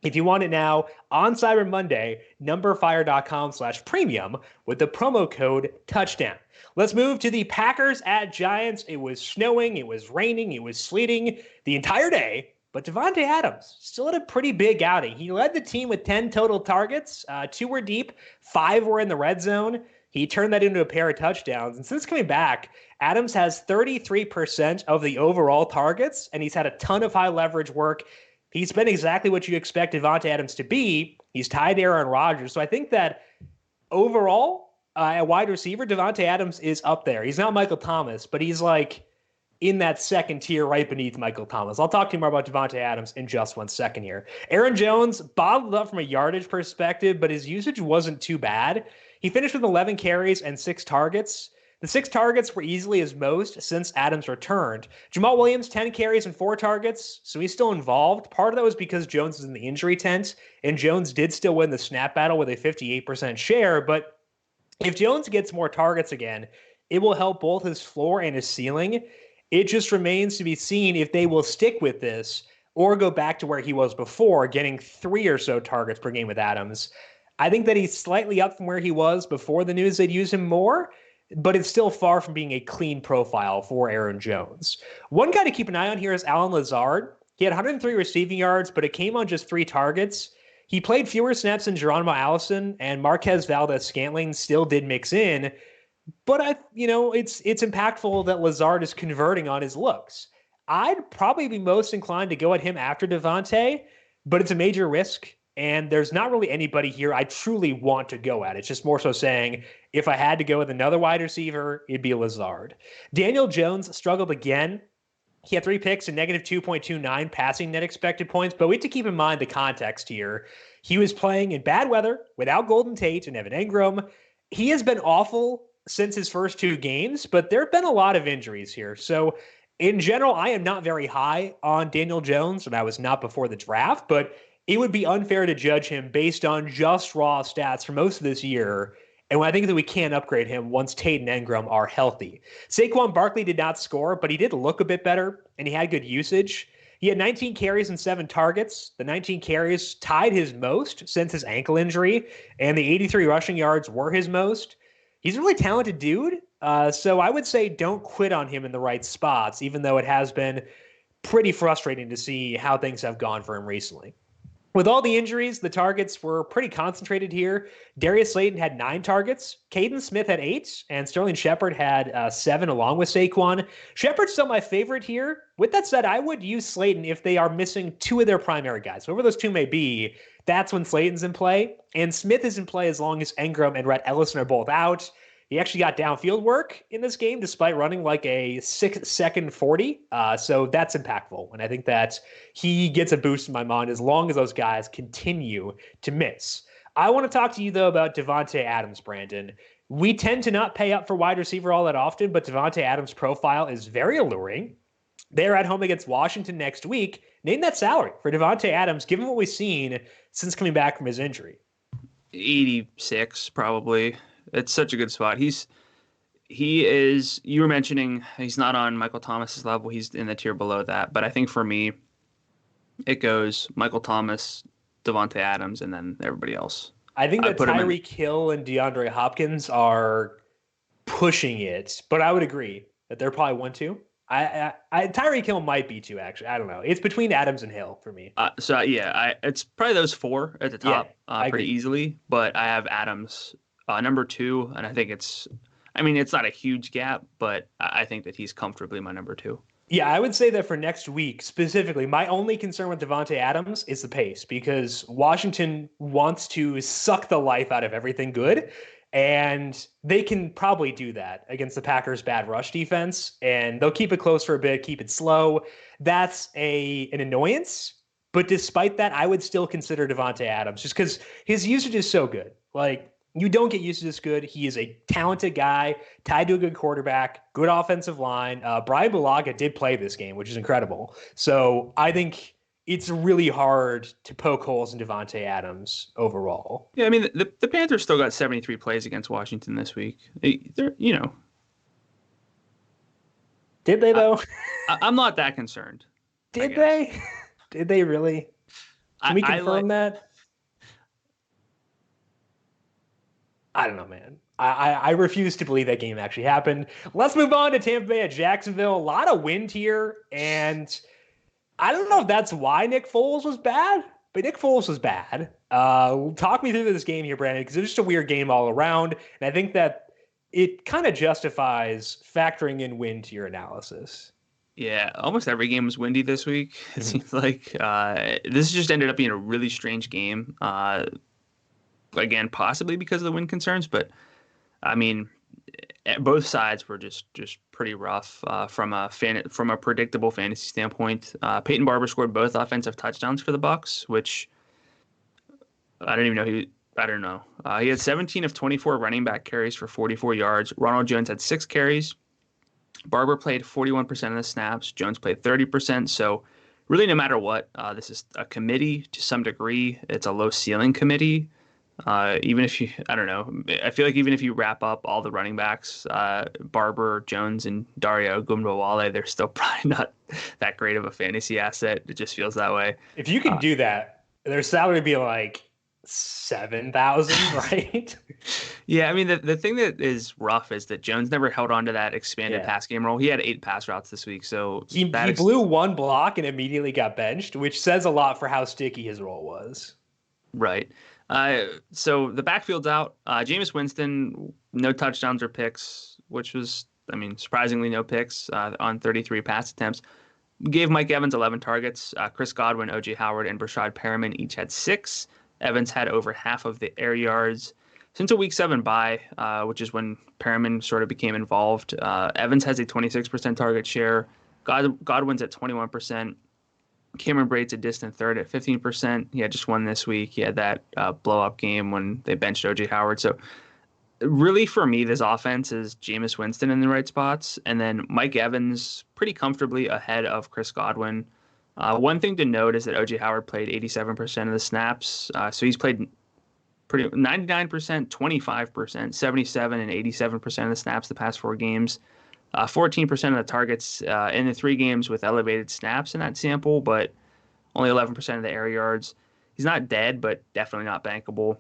if you want it now, on Cyber Monday, numberfire.com/premium with the promo code TOUCHDOWN. Let's move to the Packers at Giants. It was snowing, it was raining, it was sleeting the entire day, but Davante Adams still had a pretty big outing. He led the team with 10 total targets. 2 were deep, 5 were in the red zone. He turned that into a pair of touchdowns. And since coming back, Adams has 33% of the overall targets, and he's had a ton of high leverage work. He's been exactly what you expect Davante Adams to be. He's tied to Aaron Rodgers. So I think that overall, at wide receiver, Davante Adams is up there. He's not Michael Thomas, but he's like in that second tier right beneath Michael Thomas. I'll talk to you more about Davante Adams in just 1 second here. Aaron Jones bottled up from a yardage perspective, but his usage wasn't too bad. He finished with 11 carries and 6 targets. The 6 targets were easily his most since Adams returned. Jamal Williams, 10 carries and 4 targets, so he's still involved. Part of that was because Jones is in the injury tent, and Jones did still win the snap battle with a 58% share, but if Jones gets more targets again, it will help both his floor and his ceiling. It just remains to be seen if they will stick with this or go back to where he was before, getting 3 or so targets per game with Adams. I think that he's slightly up from where he was before the news they'd use him more, but it's still far from being a clean profile for Aaron Jones. One guy to keep an eye on here is Allen Lazard. He had 103 receiving yards, but it came on just 3 targets. He played fewer snaps than Geronimo Allison, and Marquez Valdez-Scantling still did mix in. But it's impactful that Lazard is converting on his looks. I'd probably be most inclined to go at him after Davante, but it's a major risk, and there's not really anybody here I truly want to go at. It's just more so saying if I had to go with another wide receiver, it'd be Lazard. Daniel Jones struggled again. He had 3 picks and negative 2.29 passing net expected points, but we have to keep in mind the context here. He was playing in bad weather without Golden Tate and Evan Engram. He has been awful since his first 2 games, but there have been a lot of injuries here. So in general, I am not very high on Daniel Jones, and I was not before the draft, but it would be unfair to judge him based on just raw stats for most of this year. And I think that we can upgrade him once Tate and Engram are healthy. Saquon Barkley did not score, but he did look a bit better, and he had good usage. He had 19 carries and 7 targets. The 19 carries tied his most since his ankle injury, and the 83 rushing yards were his most. He's a really talented dude, so I would say don't quit on him in the right spots, even though it has been pretty frustrating to see how things have gone for him recently. With all the injuries, the targets were pretty concentrated here. Darius Slayton had 9 targets. Caden Smith had 8, and Sterling Shepard had 7 along with Saquon. Shepard's still my favorite here. With that said, I would use Slayton if they are missing 2 of their primary guys. Whoever those 2 may be, that's when Slayton's in play. And Smith is in play as long as Engram and Rhett Ellison are both out. He actually got downfield work in this game despite running like a 6-second 40. So that's impactful. And I think that he gets a boost in my mind as long as those guys continue to miss. I want to talk to you, though, about Davante Adams, Brandon. We tend to not pay up for wide receiver all that often, but Davante Adams' profile is very alluring. They're at home against Washington next week. Name that salary for Davante Adams, given what we've seen since coming back from his injury. 86, probably. It's such a good spot. He is, you were mentioning he's not on Michael Thomas's level. He's in the tier below that. But I think for me, it goes Michael Thomas, Davante Adams, and then everybody else. I think that Tyreek Hill and DeAndre Hopkins are pushing it, but I would agree that they're probably 1-2. Tyreek Hill might be 2, actually. I don't know. It's between Adams and Hill for me. It's probably those 4 at the top pretty agree. Easily. But I have Adams number 2, and I think it's not a huge gap, but I think that he's comfortably my number 2. Yeah, I would say that for next week specifically, my only concern with Davante Adams is the pace, because Washington wants to suck the life out of everything good, and they can probably do that against the Packers' bad rush defense, and they'll keep it close for a bit, keep it slow. That's an annoyance, but despite that, I would still consider Davante Adams just because his usage is so good. Like, you don't get used to this good. He is a talented guy, tied to a good quarterback, good offensive line. Brian Bulaga did play this game, which is incredible. So I think it's really hard to poke holes in Davante Adams overall. Yeah, I mean, the Panthers still got 73 plays against Washington this week. They're. Did they, though? I'm not that concerned. Did they? Did they really? Can we confirm that? I don't know, man. I refuse to believe that game actually happened. Let's move on to Tampa Bay at Jacksonville. A lot of wind here, and I don't know if that's why Nick Foles was bad. but Nick Foles was bad. Talk me through this game here, Brandon, because it was just a weird game all around. And I think that it kind of justifies factoring in wind to your analysis. Yeah, almost every game was windy this week. It seems like this just ended up being a really strange game. Again, possibly because of the wind concerns, but I mean, both sides were just pretty rough from a predictable fantasy standpoint. Peyton Barber scored both offensive touchdowns for the Bucs, which I don't even know. I don't know. He had 17 of 24 running back carries for 44 yards. Ronald Jones had 6 carries. Barber played 41% of the snaps. Jones played 30%. So really, no matter what, this is a committee to some degree. It's a low ceiling committee. Even if you, I don't know, I feel like even if you wrap up all the running backs, Barber, Jones, and Dario Ogunbowale, they're still probably not that great of a fantasy asset. It just feels that way. If you can do that, their salary would be like 7,000, right? Yeah, I mean, the thing that is rough is that Jones never held on to that expanded pass game role. He had 8 pass routes this week, so he blew one block and immediately got benched, which says a lot for how sticky his role was. Right. So the backfield's out. Jameis Winston, no touchdowns or picks, which was, I mean, surprisingly no picks on 33 pass attempts. Gave Mike Evans 11 targets. Chris Godwin, O.J. Howard, and Brashad Perriman each had 6. Evans had over half of the air yards. Since a Week 7 bye, which is when Perriman sort of became involved, Evans has a 26% target share. Godwin's at 21%. Cameron Brate's a distant third at 15%. He had just one this week. He had that blow-up game when they benched O.J. Howard. So really, for me, this offense is Jameis Winston in the right spots, and then Mike Evans pretty comfortably ahead of Chris Godwin. One thing to note is that O.J. Howard played 87% of the snaps. So he's played pretty 99%, 25%, 77, and 87% of the snaps the past 4 games. 14% of the targets in the 3 games with elevated snaps in that sample, but only 11% of the air yards. He's not dead, but definitely not bankable.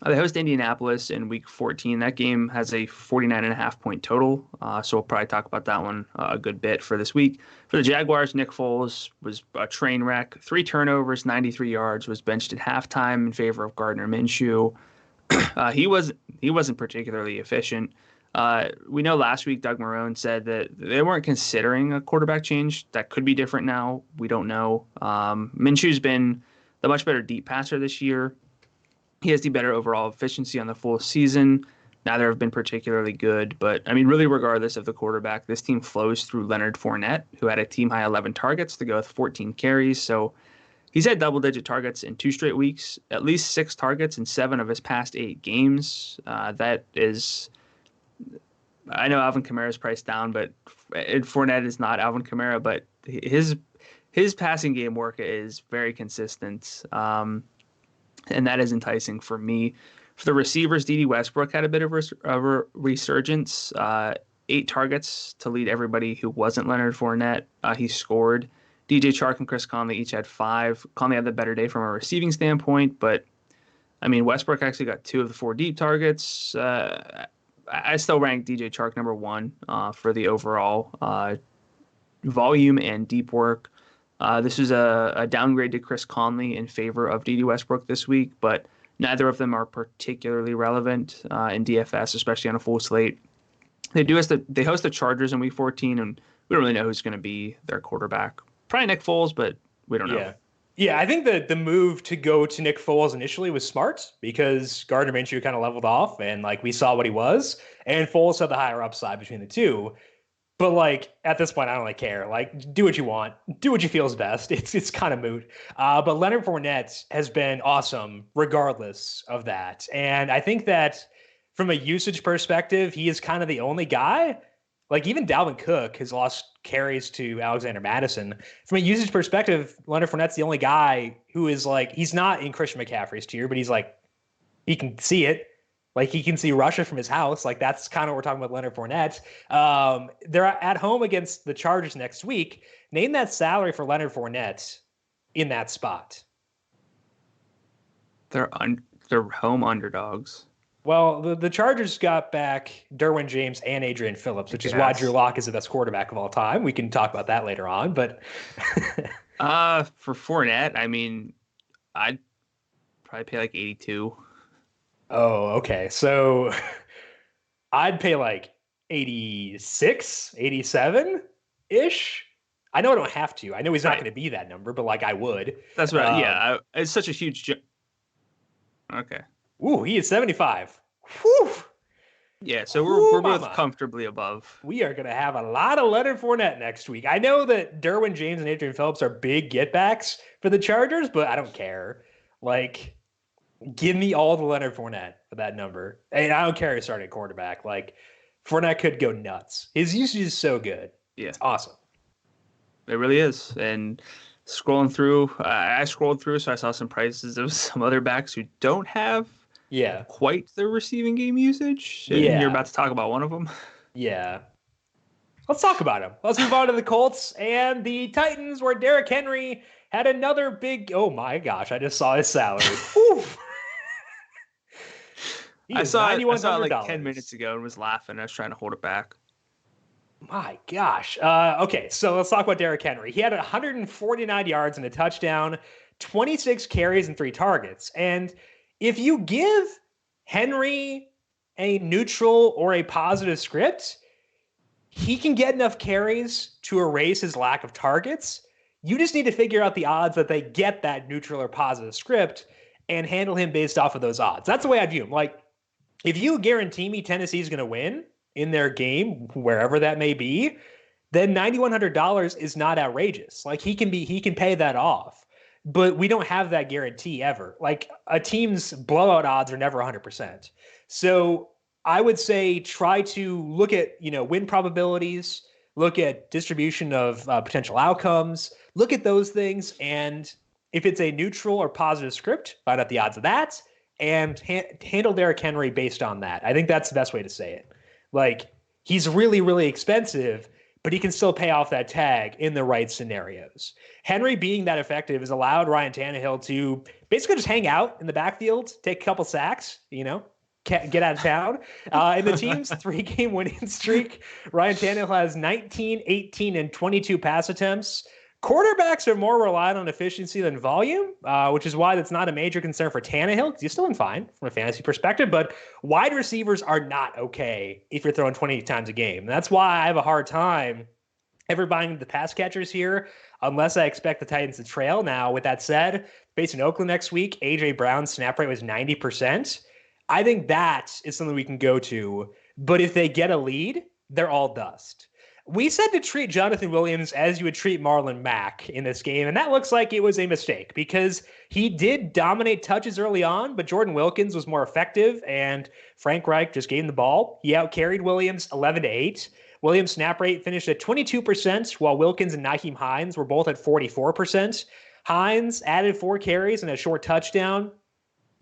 They host Indianapolis in Week 14. That game has a 49.5 point total, so we'll probably talk about that one a good bit for this week. For the Jaguars, Nick Foles was a train wreck. 3 turnovers, 93 yards, was benched at halftime in favor of Gardner Minshew. He wasn't particularly efficient. We know last week Doug Marrone said that they weren't considering a quarterback change. That could be different now. We don't know. Minshew's been the much better deep passer this year. He has the better overall efficiency on the full season. Neither have been particularly good, but I mean, really, regardless of the quarterback, this team flows through Leonard Fournette, who had a team-high 11 targets to go with 14 carries. So he's had double-digit targets in 2 straight weeks, at least 6 targets in 7 of his past 8 games. That is, I know Alvin Kamara is priced down, but Fournette is not Alvin Kamara, but his passing game work is very consistent. And that is enticing for me. For the receivers, Deedee Westbrook had a bit of a resurgence. 8 targets to lead everybody who wasn't Leonard Fournette. He scored. DJ Chark and Chris Conley each had 5. Conley had the better day from a receiving standpoint, but I mean, Westbrook actually got 2 of the 4 deep targets. I still rank DJ Chark number 1 for the overall volume and deep work. This is a downgrade to Chris Conley in favor of Deedee Westbrook this week, but neither of them are particularly relevant in DFS, especially on a full slate. They host the Chargers in Week 14, and we don't really know who's going to be their quarterback. Probably Nick Foles, but we don't know. Yeah, I think that the move to go to Nick Foles initially was smart because Gardner Minshew kind of leveled off, and like we saw what he was, and Foles had the higher upside between the two. But like at this point, I don't really care. Like, do what you want, do what you feel is best. It's kind of moot. But Leonard Fournette has been awesome regardless of that. And I think that from a usage perspective, he is kind of the only guy. Like even Dalvin Cook has lost carries to Alexander Madison. From a usage perspective, Leonard Fournette's the only guy who is like, he's not in Christian McCaffrey's tier, but he's like, he can see it. Like he can see Russia from his house. Like that's kind of what we're talking about Leonard Fournette. They're at home against the Chargers next week. Name that salary for Leonard Fournette in that spot. They're home underdogs. Well, the Chargers got back Derwin James and Adrian Phillips, which is why Drew Lock is the best quarterback of all time. We can talk about that later on. But for Fournette, I mean, I'd probably pay like 82. Oh, okay. So I'd pay like 86, 87-ish. I know I don't have to. I know he's not going to be that number, but like I would. That's right. Yeah, it's such a huge Okay. Ooh, he is 75. Whew. Yeah, so we're both comfortably above. We are going to have a lot of Leonard Fournette next week. I know that Derwin James and Adrian Phillips are big getbacks for the Chargers, but I don't care. Like, give me all the Leonard Fournette for that number. And I don't care who's starting quarterback. Like, Fournette could go nuts. His usage is so good. Yeah. It's awesome. It really is. And scrolling through, I scrolled through, so I saw some prices of some other backs who don't have quite the receiving game usage. And you're about to talk about one of them. Yeah. Let's talk about him. Let's move on to the Colts and the Titans, where Derrick Henry had another big, oh my gosh, I just saw his salary. I saw it like 10 minutes ago and was laughing. I was trying to hold it back. My gosh. Okay, so let's talk about Derrick Henry. He had 149 yards and a touchdown, 26 carries and 3 targets. And if you give Henry a neutral or a positive script, he can get enough carries to erase his lack of targets. You just need to figure out the odds that they get that neutral or positive script and handle him based off of those odds. That's the way I view him. Like, if you guarantee me Tennessee's going to win in their game, wherever that may be, then $9,100 is not outrageous. Like, he can pay that off. But we don't have that guarantee ever. Like, a team's blowout odds are never 100%. So I would say try to look at, win probabilities, look at distribution of potential outcomes, look at those things. And if it's a neutral or positive script, find out the odds of that and handle Derrick Henry based on that. I think that's the best way to say it. Like, he's really, really expensive, but he can still pay off that tag in the right scenarios. Henry being that effective has allowed Ryan Tannehill to basically just hang out in the backfield, take a couple sacks, get out of town. In the team's 3-game winning streak, Ryan Tannehill has 19, 18, and 22 pass attempts. Quarterbacks are more reliant on efficiency than volume, which is why that's not a major concern for Tannehill, because he's still in fine from a fantasy perspective. But wide receivers are not okay if you're throwing 20 times a game. And that's why I have a hard time ever buying the pass catchers here, unless I expect the Titans to trail. Now, with that said, facing Oakland next week, A.J. Brown's snap rate was 90%. I think that is something we can go to. But if they get a lead, they're all dust. We said to treat Jonathan Williams as you would treat Marlon Mack in this game, and that looks like it was a mistake because he did dominate touches early on, but Jordan Wilkins was more effective, and Frank Reich just gave him the ball. He outcarried Williams 11-8. Williams' snap rate finished at 22%, while Wilkins and Nyheim Hines were both at 44%. Hines added 4 carries and a short touchdown.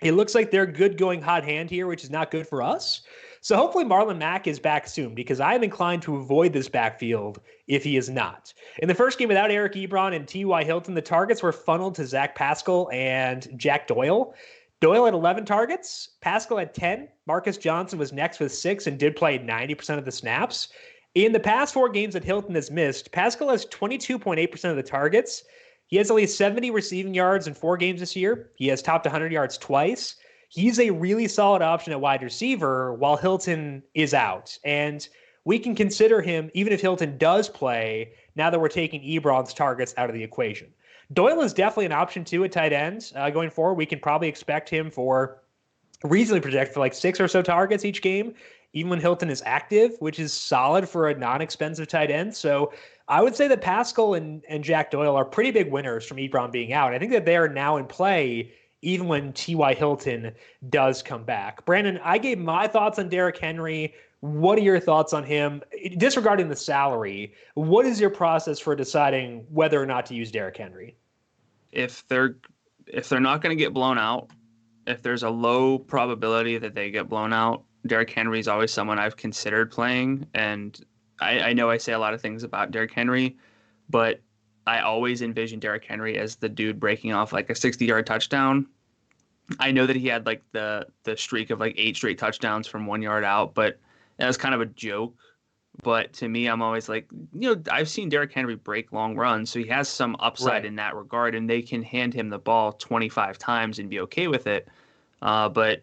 It looks like they're good going hot hand here, which is not good for us. So hopefully Marlon Mack is back soon, because I am inclined to avoid this backfield if he is not. In the first game without Eric Ebron and T.Y. Hilton, the targets were funneled to Zach Pascal and Jack Doyle. Doyle had 11 targets. Pascal had 10. Marcus Johnson was next with 6 and did play 90% of the snaps. In the past 4 games that Hilton has missed, Pascal has 22.8% of the targets. He has at least 70 receiving yards in 4 games this year. He has topped 100 yards twice. He's a really solid option at wide receiver while Hilton is out. And we can consider him, even if Hilton does play, now that we're taking Ebron's targets out of the equation. Doyle is definitely an option too at tight end. Going forward, we can probably expect him for reasonably project for like 6 or so targets each game, even when Hilton is active, which is solid for a non-expensive tight end. So I would say that Pascal and Jack Doyle are pretty big winners from Ebron being out. I think that they are now in play even when T.Y. Hilton does come back. Brandon, I gave my thoughts on Derrick Henry. What are your thoughts on him? Disregarding the salary, what is your process for deciding whether or not to use Derrick Henry? If they're not going to get blown out, if there's a low probability that they get blown out, Derrick Henry is always someone I've considered playing. And I know I say a lot of things about Derrick Henry, but I always envision Derrick Henry as the dude breaking off like a 60-yard touchdown. I know that he had like the streak of like 8 straight touchdowns from 1 yard out, but that was kind of a joke But to me, I'm always like, I've seen Derrick Henry break long runs, so he has some upside in that regard, and they can hand him the ball 25 times and be okay with it. But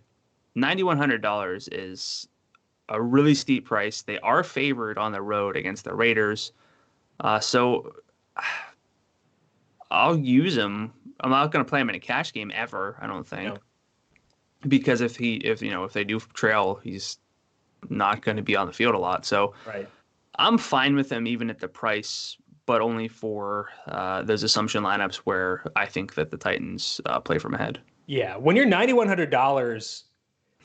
$9,100 is a really steep price. They are favored on the road against the Raiders. So I'll use him. I'm not going to play him in a cash game ever, I don't think. No. Because if they do trail, he's not going to be on the field a lot. So I'm fine with him even at the price, but only for those assumption lineups where I think that the Titans play from ahead. Yeah, when you're $9,100,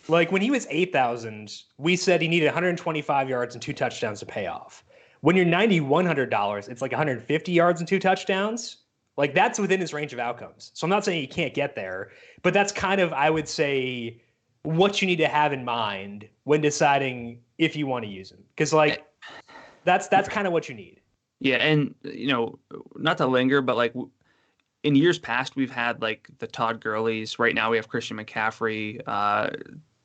like when he was $8,000, we said he needed 125 yards and 2 touchdowns to pay off. When you're $9,100, it's like 150 yards and 2 touchdowns. Like that's within his range of outcomes. So I'm not saying he can't get there, but that's kind of, I would say, what you need to have in mind when deciding if you want to use him. Because like that's kind of what you need. Yeah, and not to linger, but like in years past, we've had like the Todd Gurley's. Right now we have Christian McCaffrey,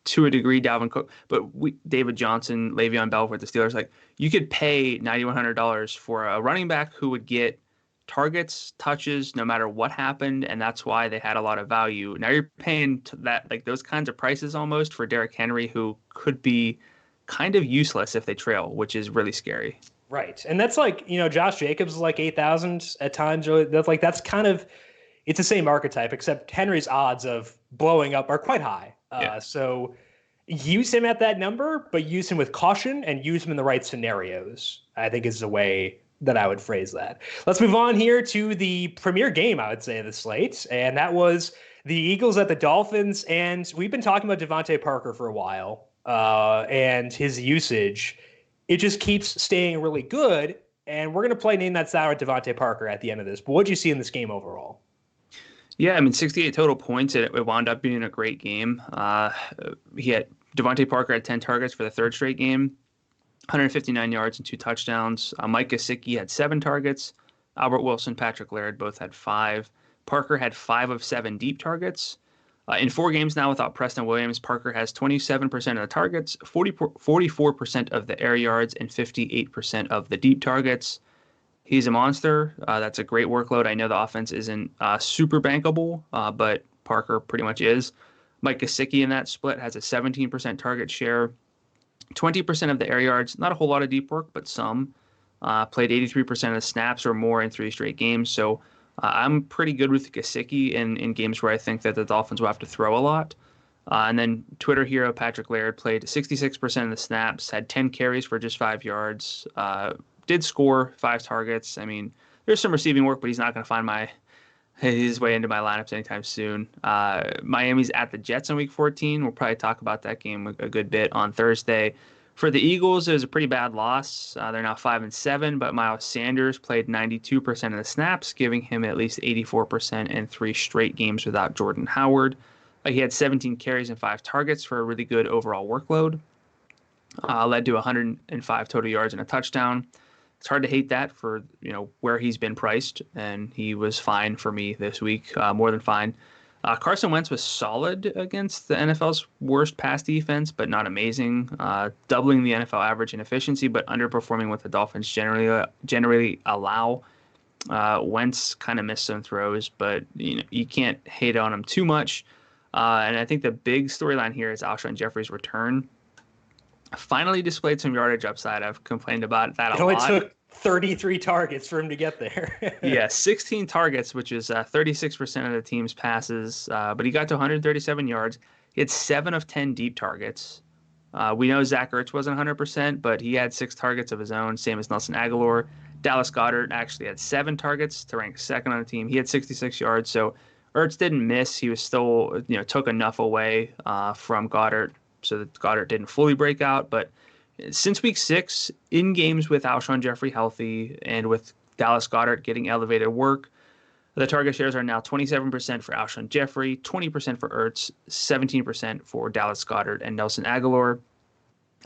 to a degree Dalvin Cook, but David Johnson, Le'Veon Bell with the Steelers. Like you could pay $9,100 for a running back who would get targets, touches, no matter what happened, and that's why they had a lot of value. Now you're paying that, like those kinds of prices almost for Derrick Henry, who could be kind of useless if they trail, which is really scary. Right, and that's like Josh Jacobs is like 8,000 at times. That's kind of, it's the same archetype, except Henry's odds of blowing up are quite high. So use him at that number, but use him with caution and use him in the right scenarios, I think is the way that I would phrase that. Let's move on here to the premier game, I would say, of the slate. And that was the Eagles at the Dolphins. And we've been talking about Devontae Parker for a while and his usage. It just keeps staying really good. And we're going to play Name That Sour at Devontae Parker at the end of this. But what did you see in this game overall? Yeah, I mean, 68 total points. It wound up being a great game. He had Devontae Parker had 10 targets for the third straight game, 159 yards and 2 touchdowns. Mike Gesicki had 7 targets. Albert Wilson, Patrick Laird both had 5. Parker had 5 of 7 deep targets. In 4 games now without Preston Williams, Parker has 27% of the targets, 44% of the air yards, and 58% of the deep targets. He's a monster. That's a great workload. I know the offense isn't super bankable, but Parker pretty much is. Mike Gesicki in that split has a 17% target share, 20% of the air yards, not a whole lot of deep work, but some. Played 83% of the snaps or more in 3 straight games. So I'm pretty good with Gesicki in games where I think that the Dolphins will have to throw a lot. And then Twitter hero Patrick Laird played 66% of the snaps, had 10 carries for just 5 yards, did score 5 targets. I mean, there's some receiving work, but he's not going to find his way into my lineups anytime soon. Miami's at the Jets in Week 14. We'll probably talk about that game a good bit on Thursday. For the Eagles, it was a pretty bad loss. They're now 5-7, but Miles Sanders played 92% of the snaps, giving him at least 84% in 3 straight games without Jordan Howard. He had 17 carries and 5 targets for a really good overall workload. Led to 105 total yards and a touchdown. It's hard to hate that for where he's been priced, and he was fine for me this week, more than fine. Carson Wentz was solid against the NFL's worst pass defense, but not amazing. Doubling the NFL average in efficiency, but underperforming what the Dolphins generally allow. Wentz kind of missed some throws, but you can't hate on him too much. And I think the big storyline here is Alshon Jeffrey's return. Finally displayed some yardage upside. I've complained about that a lot. It only took 33 targets for him to get there. Yeah, 16 targets, which is 36% of the team's passes. But he got to 137 yards. He had 7 of 10 deep targets. We know Zach Ertz wasn't 100%, but he had 6 targets of his own, same as Nelson Aguilar. Dallas Goedert actually had 7 targets to rank second on the team. He had 66 yards, so Ertz didn't miss. He was still, took enough away from Goedert so that Goedert didn't fully break out. But since week 6, in games with Alshon Jeffrey healthy and with Dallas Goedert getting elevated work, the target shares are now 27% for Alshon Jeffrey, 20% for Ertz, 17% for Dallas Goedert and Nelson Aguilar.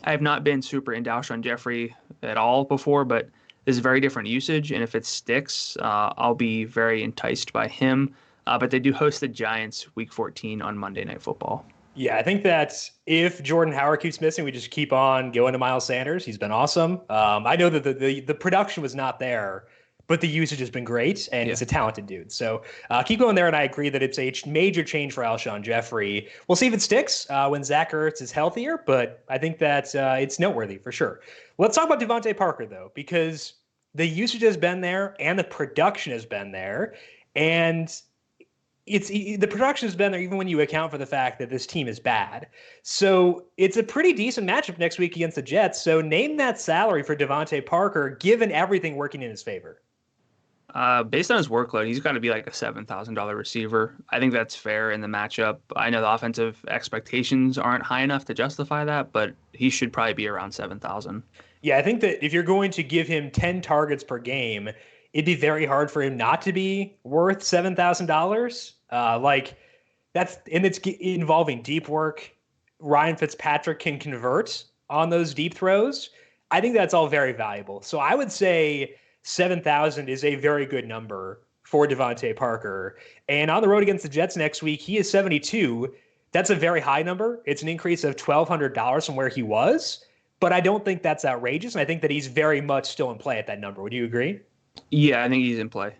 I have not been super into Alshon Jeffrey at all before, but this is very different usage, and if it sticks, I'll be very enticed by him. But they do host the Giants week 14 on Monday Night Football. Yeah, I think that if Jordan Howard keeps missing, we just keep on going to Miles Sanders. He's been awesome. I know that the production was not there, but the usage has been great, and Yeah. he's a talented dude. So keep going there, and I agree that it's a major change for Alshon Jeffrey. We'll see if it sticks when Zach Ertz is healthier, but I think that it's noteworthy for sure. Let's talk about Devontae Parker, though, because the usage has been there and the production has been there, and the production has been there even when you account for the fact that this team is bad. So it's a pretty decent matchup next week against the Jets. So name that salary for Devontae Parker, given everything working in his favor. Based on his workload, he's got to be like a $7,000 receiver. I think that's fair in the matchup. I know the offensive expectations aren't high enough to justify that, but he should probably be around 7,000. Yeah, I think that if you're going to give him 10 targets per game, it'd be very hard for him not to be worth $7,000. It's involving deep work. Ryan Fitzpatrick can convert on those deep throws. I think that's all very valuable. So I would say 7,000 is a very good number for Devontae Parker. And on the road against the Jets next week, he is 72. That's a very high number. It's an increase of $1,200 from where he was. But I don't think that's outrageous. And I think that he's very much still in play at that number. Would you agree? Yeah, I think he's in play.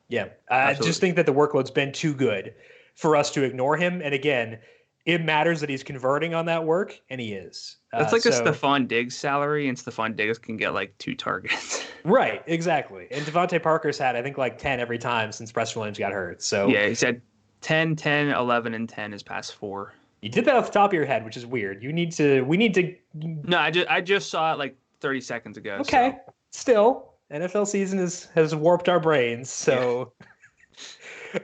Yeah. I just think that the workload's been too good for us to ignore him. And again, it matters that he's converting on that work, and he is. That's like a Stephon Diggs salary, and Stephon Diggs can get like 2 targets. Right, exactly. And Devontae Parker's had, I think, like 10 every time since Preston Williams got hurt. So yeah, he's had 10, 10, 11, and 10 his past 4. You did that off the top of your head, which is weird. We need to. No, I just saw it like 30 seconds ago. Okay, so. Still, NFL season has warped our brains. So. Yeah.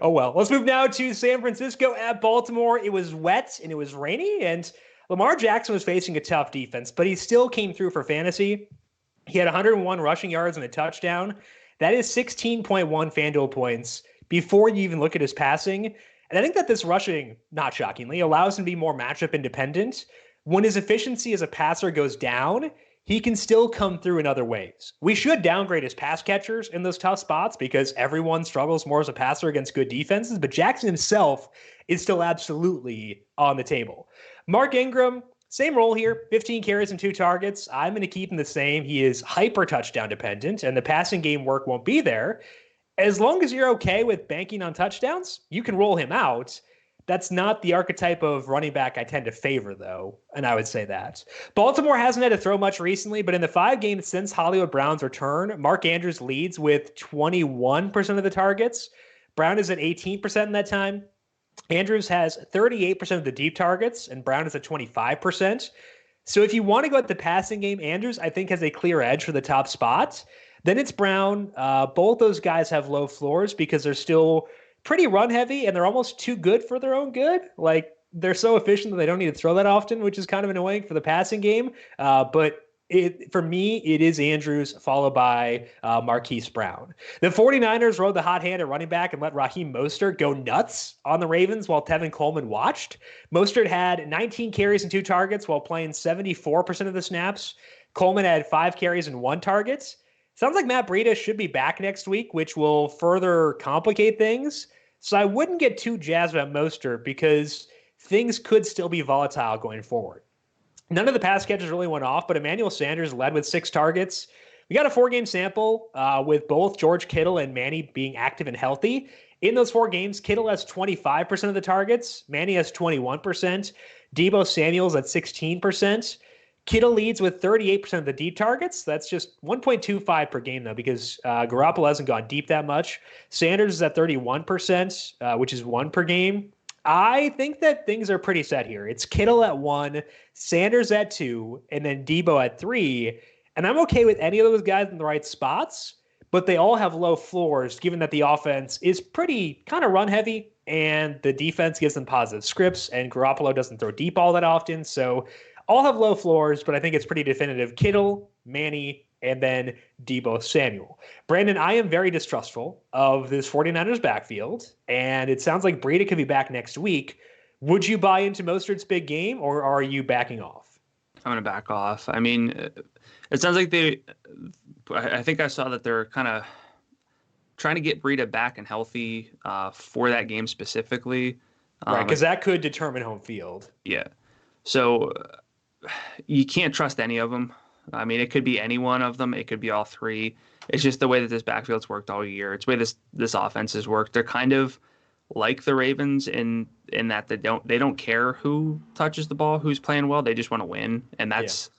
Oh, well. Let's move now to San Francisco at Baltimore. It was wet and it was rainy, and Lamar Jackson was facing a tough defense, but he still came through for fantasy. He had 101 rushing yards and a touchdown. That is 16.1 FanDuel points before you even look at his passing. And I think that this rushing, not shockingly, allows him to be more matchup independent. When his efficiency as a passer goes down, he can still come through in other ways. We should downgrade his pass catchers in those tough spots because everyone struggles more as a passer against good defenses, but Jackson himself is still absolutely on the table. Mark Ingram, same role here, 15 carries and 2 targets. I'm going to keep him the same. He is hyper touchdown dependent, and the passing game work won't be there. As long as you're okay with banking on touchdowns, you can roll him out. That's not the archetype of running back I tend to favor, though, and I would say that. Baltimore hasn't had to throw much recently, but in the 5 games since Hollywood Brown's return, Mark Andrews leads with 21% of the targets. Brown is at 18% in that time. Andrews has 38% of the deep targets, and Brown is at 25%. So if you want to go at the passing game, Andrews, I think, has a clear edge for the top spot. Then it's Brown. Both those guys have low floors because they're still pretty run heavy, and they're almost too good for their own good. Like, they're so efficient that they don't need to throw that often, which is kind of annoying for the passing game. But for me, it is Andrews followed by Marquise Brown. The 49ers rode the hot hand at running back and let Raheem Mostert go nuts on the Ravens while Tevin Coleman watched. Mostert had 19 carries and 2 targets while playing 74% of the snaps. Coleman had 5 carries and 1 target. Sounds like Matt Breida should be back next week, which will further complicate things. So I wouldn't get too jazzed about Mostert because things could still be volatile going forward. None of the pass catches really went off, but Emmanuel Sanders led with 6 targets. We got a 4-game sample with both George Kittle and Manny being active and healthy. In those 4 games, Kittle has 25% of the targets. Manny has 21%. Deebo Samuel's at 16%. Kittle leads with 38% of the deep targets. That's just 1.25 per game, though, because Garoppolo hasn't gone deep that much. Sanders is at 31%, which is 1 per game. I think that things are pretty set here. It's Kittle at 1, Sanders at 2, and then Deebo at 3. And I'm okay with any of those guys in the right spots, but they all have low floors, given that the offense is pretty kind of run heavy, and the defense gives them positive scripts, and Garoppolo doesn't throw deep all that often. So all have low floors, but I think it's pretty definitive. Kittle, Manny, and then Deebo Samuel. Brandon, I am very distrustful of this 49ers backfield, and it sounds like Breida could be back next week. Would you buy into Mostert's big game, or are you backing off? I'm going to back off. I mean, it sounds like I think I saw that they're kind of trying to get Breida back and healthy for that game specifically. Right, because that could determine home field. Yeah. So you can't trust any of them. I mean, it could be any one of them. It could be all three. It's just the way that this backfield's worked all year. It's the way this offense has worked. They're kind of like the Ravens in that they don't care who touches the ball, who's playing well. They just want to win, and that's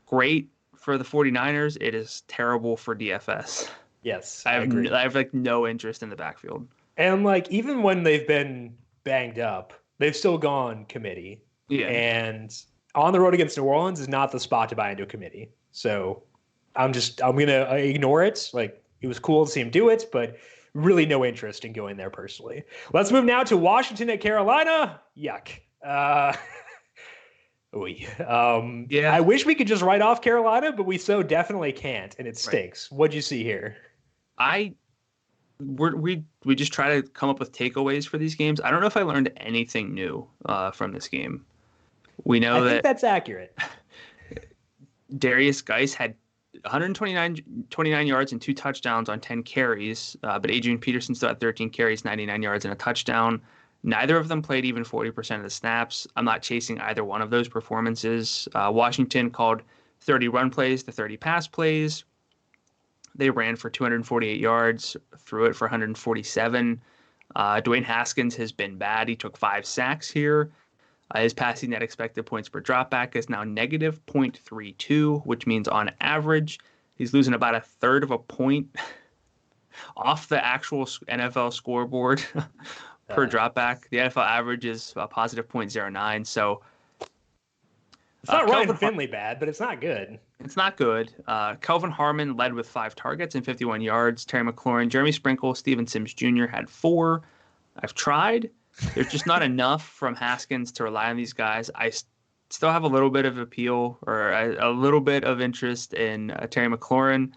great for the 49ers. It is terrible for DFS. Yes, I agree. I have like no interest in the backfield. And like even when they've been banged up, they've still gone committee. Yeah. And on the road against New Orleans is not the spot to buy into a committee. So I'm gonna ignore it. Like it was cool to see him do it, but really no interest in going there personally. Let's move now to Washington at Carolina. Yuck. I wish we could just write off Carolina, but we so definitely can't, and it stinks. Right. What'd you see here? We just try to come up with takeaways for these games. I don't know if I learned anything new from this game. We know I think that's accurate. Darius Geis had 129 yards and 2 touchdowns on 10 carries, but Adrian Peterson still had 13 carries, 99 yards, and a touchdown. Neither of them played even 40% of the snaps. I'm not chasing either one of those performances. Washington called 30 run plays to 30 pass plays. They ran for 248 yards, threw it for 147. Dwayne Haskins has been bad. He took 5 sacks here. His passing net expected points per dropback is now negative 0.32, which means on average, he's losing about a third of a point off the actual NFL scoreboard per dropback. The NFL average is a positive 0.09. So it's not Ryan Finley bad, but it's not good. It's not good. Kelvin Harmon led with 5 targets and 51 yards. Terry McLaurin, Jeremy Sprinkle, Steven Sims Jr. had 4. I've tried. There's just not enough from Haskins to rely on these guys. I still have a little bit of appeal or a little bit of interest in Terry McLaurin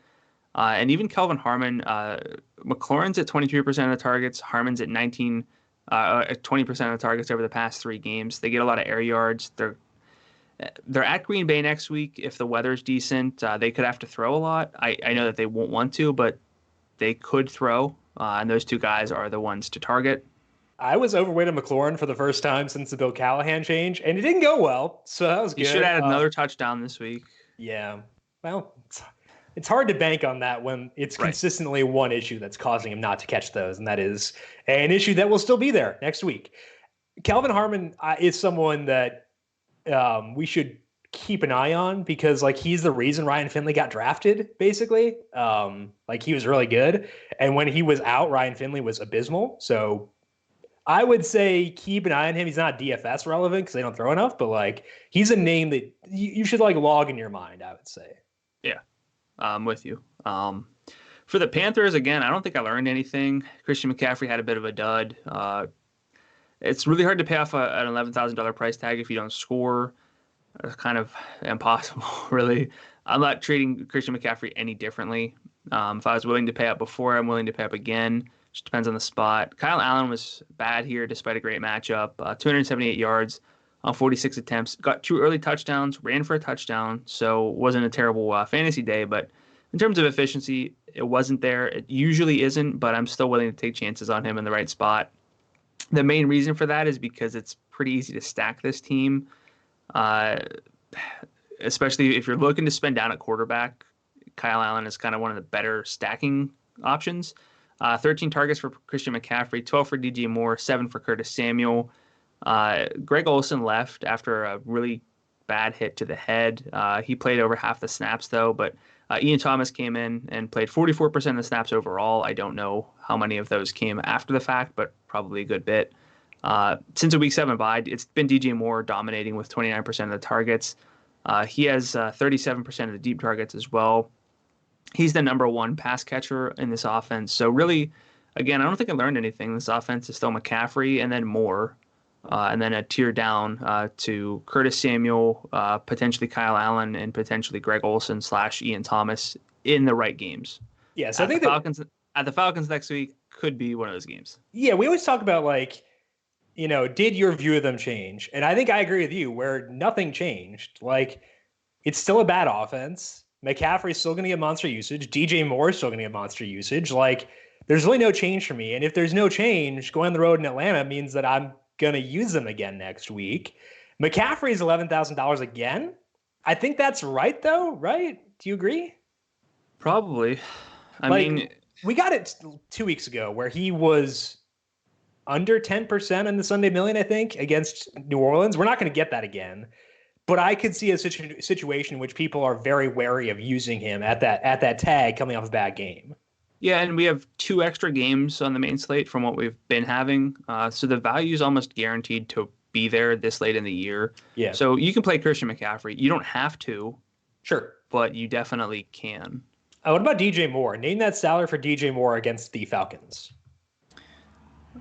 and even Kelvin Harmon. McLaurin's at 23% of the targets. Harmon's at 20% of the targets over the past 3 games. They get a lot of air yards. They're at Green Bay next week. If the weather's decent, they could have to throw a lot. I know that they won't want to, but they could throw, and those 2 guys are the ones to target. I was overweight on McLaurin for the first time since the Bill Callahan change, and it didn't go well, so that was good. You should have had another touchdown this week. Yeah. Well, it's hard to bank on that when it's consistently one issue that's causing him not to catch those, and that is an issue that will still be there next week. Kelvin Harmon is someone that we should keep an eye on because, like, he's the reason Ryan Finley got drafted, basically. Like, he was really good, and when he was out, Ryan Finley was abysmal, so I would say keep an eye on him. He's not DFS relevant because they don't throw enough, but like he's a name that you should like log in your mind, I would say. Yeah, I'm with you. For the Panthers, again, I don't think I learned anything. Christian McCaffrey had a bit of a dud. It's really hard to pay off an $11,000 price tag if you don't score. It's kind of impossible, really. I'm not treating Christian McCaffrey any differently. If I was willing to pay up before, I'm willing to pay up again. Just depends on the spot. Kyle Allen was bad here despite a great matchup. 278 yards on 46 attempts. Got 2 early touchdowns, ran for a touchdown, so wasn't a terrible fantasy day. But in terms of efficiency, it wasn't there. It usually isn't, but I'm still willing to take chances on him in the right spot. The main reason for that is because it's pretty easy to stack this team, especially if you're looking to spend down at quarterback. Kyle Allen is kind of one of the better stacking options. 13 targets for Christian McCaffrey, 12 for DJ Moore, 7 for Curtis Samuel. Greg Olsen left after a really bad hit to the head. He played over half the snaps, though, but Ian Thomas came in and played 44% of the snaps overall. I don't know how many of those came after the fact, but probably a good bit. Since a Week 7 bye, it's been DJ Moore dominating with 29% of the targets. He has 37% of the deep targets as well. He's the number 1 pass catcher in this offense. So really, again, I don't think I learned anything. This offense is still McCaffrey and then Moore, and then a tier down to Curtis Samuel, potentially Kyle Allen, and potentially Greg Olsen / Ian Thomas in the right games. Yeah, so I think the Falcons next week could be one of those games. Yeah, we always talk about like, did your view of them change? And I think I agree with you where nothing changed. Like, it's still a bad offense. McCaffrey's still going to get monster usage. DJ Moore is still going to get monster usage. Like, there's really no change for me. And if there's no change, going on the road in Atlanta means that I'm going to use them again next week. McCaffrey is $11,000 again. I think that's right, though, right? Do you agree? Probably. I mean, we got it 2 weeks ago where he was under 10% on the Sunday Million, I think, against New Orleans. We're not going to get that again. But I could see a situation in which people are very wary of using him at that tag coming off a bad game. Yeah, and we have 2 extra games on the main slate from what we've been having. So the value is almost guaranteed to be there this late in the year. Yeah. So you can play Christian McCaffrey. You don't have to. Sure. But you definitely can. What about DJ Moore? Name that salary for DJ Moore against the Falcons.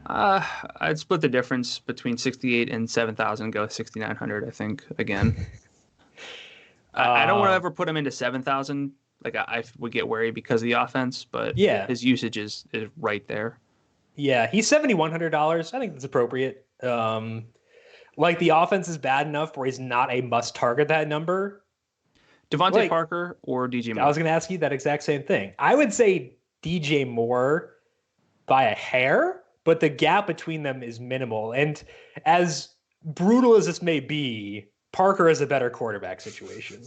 I'd split the difference between 68 and 7,000. Go 6,900. I think again. I don't want to ever put him into 7,000. Like I would get worried because of the offense, but yeah, his usage is right there. Yeah, he's $7,100. I think that's appropriate. Like the offense is bad enough where he's not a must target that number. Devontae Parker or DJ Moore? I was going to ask you that exact same thing. I would say DJ Moore by a hair, but the gap between them is minimal. And as brutal as this may be, Parker is a better quarterback situation.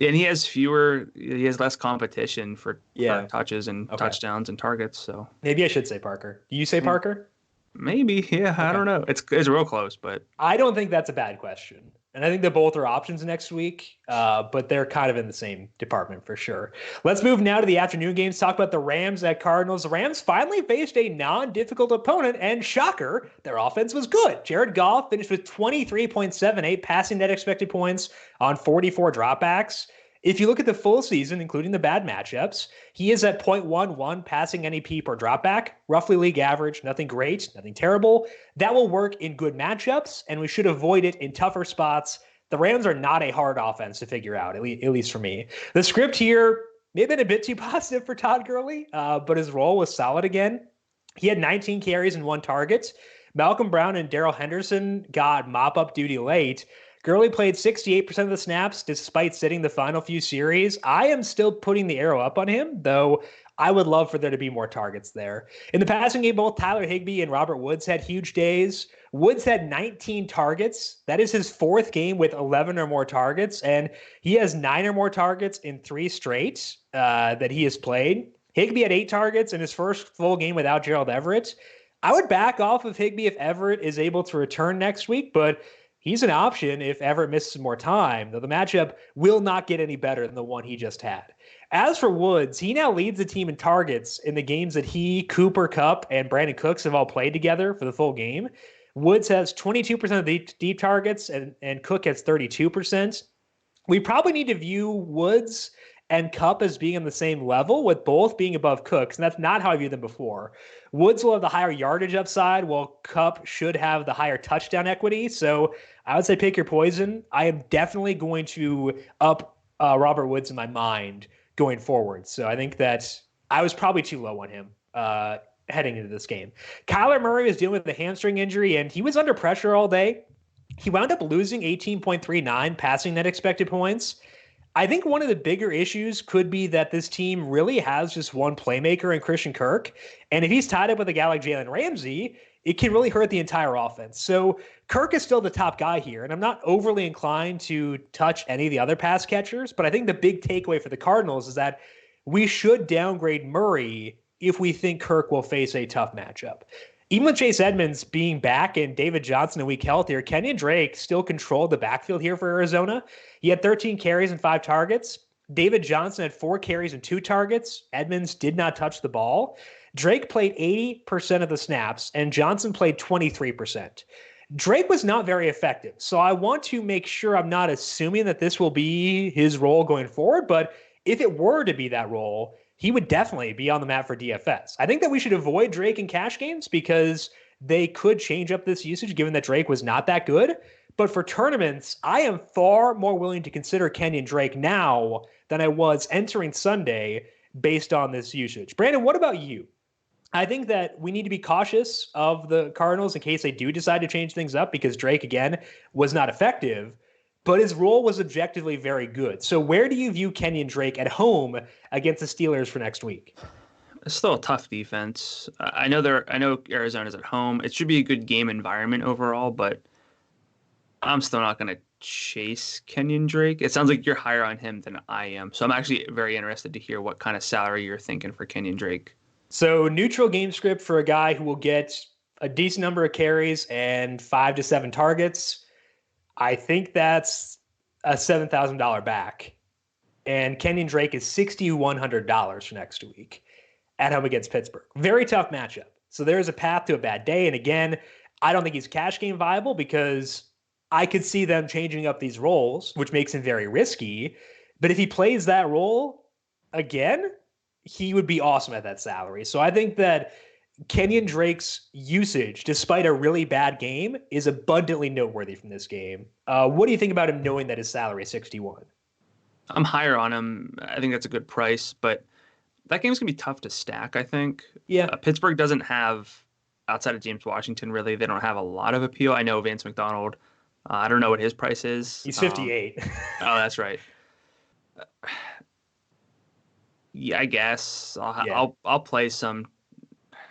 And he has less competition for touches and touchdowns and targets. So maybe I should say Parker. Do you say Parker? Maybe. Yeah. Okay. I don't know. It's real close, but I don't think that's a bad question. And I think that both are options next week, but they're kind of in the same department for sure. Let's move now to the afternoon games. Talk about the Rams at Cardinals. The Rams finally faced a non-difficult opponent, and shocker, their offense was good. Jared Goff finished with 23.78 passing net expected points on 44 dropbacks. If you look at the full season, including the bad matchups, he is at 0.11 passing NEP per dropback, roughly league average, nothing great, nothing terrible. That will work in good matchups, and we should avoid it in tougher spots. The Rams are not a hard offense to figure out, at least for me. The script here may have been a bit too positive for Todd Gurley, but his role was solid again. He had 19 carries and 1 target. Malcolm Brown and Darrell Henderson got mop-up duty late. Gurley played 68% of the snaps despite sitting the final few series. I am still putting the arrow up on him, though I would love for there to be more targets there. In the passing game, both Tyler Higbee and Robert Woods had huge days. Woods had 19 targets. That is his 4th game with 11 or more targets, and he has 9 or more targets in 3 straight that he has played. Higbee had 8 targets in his first full game without Gerald Everett. I would back off of Higbee if Everett is able to return next week, but he's an option if Everett misses more time, though the matchup will not get any better than the one he just had. As for Woods, he now leads the team in targets in the games that he, Cooper Kupp, and Brandon Cooks have all played together for the full game. Woods has 22% of the deep targets, and Cook has 32%. We probably need to view Woods and Kupp as being on the same level, with both being above Cooks, and that's not how I viewed them before. Woods will have the higher yardage upside, while Kupp should have the higher touchdown equity. So I would say pick your poison. I am definitely going to up Robert Woods in my mind going forward. So I think that I was probably too low on him heading into this game. Kyler Murray was dealing with a hamstring injury, and he was under pressure all day. He wound up losing 18.39 passing net expected points. I think one of the bigger issues could be that this team really has just one playmaker in Christian Kirk. And if he's tied up with a guy like Jalen Ramsey, it can really hurt the entire offense. So Kirk is still the top guy here. And I'm not overly inclined to touch any of the other pass catchers. But I think the big takeaway for the Cardinals is that we should downgrade Murray if we think Kirk will face a tough matchup. Even with Chase Edmonds being back and David Johnson a week healthier, Kenyon Drake still controlled the backfield here for Arizona. He had 13 carries and 5 targets. David Johnson had 4 carries and 2 targets. Edmonds did not touch the ball. Drake played 80% of the snaps, and Johnson played 23%. Drake was not very effective, so I want to make sure I'm not assuming that this will be his role going forward, but if it were to be that role, he would definitely be on the map for DFS. I think that we should avoid Drake in cash games because they could change up this usage given that Drake was not that good. But for tournaments, I am far more willing to consider Kenyon Drake now than I was entering Sunday based on this usage. Brandon, what about you? I think that we need to be cautious of the Cardinals in case they do decide to change things up because Drake, again, was not effective. But his role was objectively very good. So where do you view Kenyon Drake at home against the Steelers for next week? It's still a tough defense. I know Arizona's at home. It should be a good game environment overall, but I'm still not going to chase Kenyon Drake. It sounds like you're higher on him than I am. So I'm actually very interested to hear what kind of salary you're thinking for Kenyon Drake. So neutral game script for a guy who will get a decent number of carries and 5 to 7 targets. I think that's a $7,000 back. And Kenyon Drake is $6,100 for next week at home against Pittsburgh. Very tough matchup. So there is a path to a bad day. And again, I don't think he's cash game viable because I could see them changing up these roles, which makes him very risky. But if he plays that role again, he would be awesome at that salary. So I think that Kenyon Drake's usage, despite a really bad game, is abundantly noteworthy from this game. What do you think about him knowing that his salary is 61? I'm higher on him. I think that's a good price, but that game's going to be tough to stack, I think. Yeah. Pittsburgh doesn't have, outside of James Washington, really, they don't have a lot of appeal. I know Vance McDonald. I don't know what his price is. He's 58. Oh, that's right. Yeah, I guess I'll play some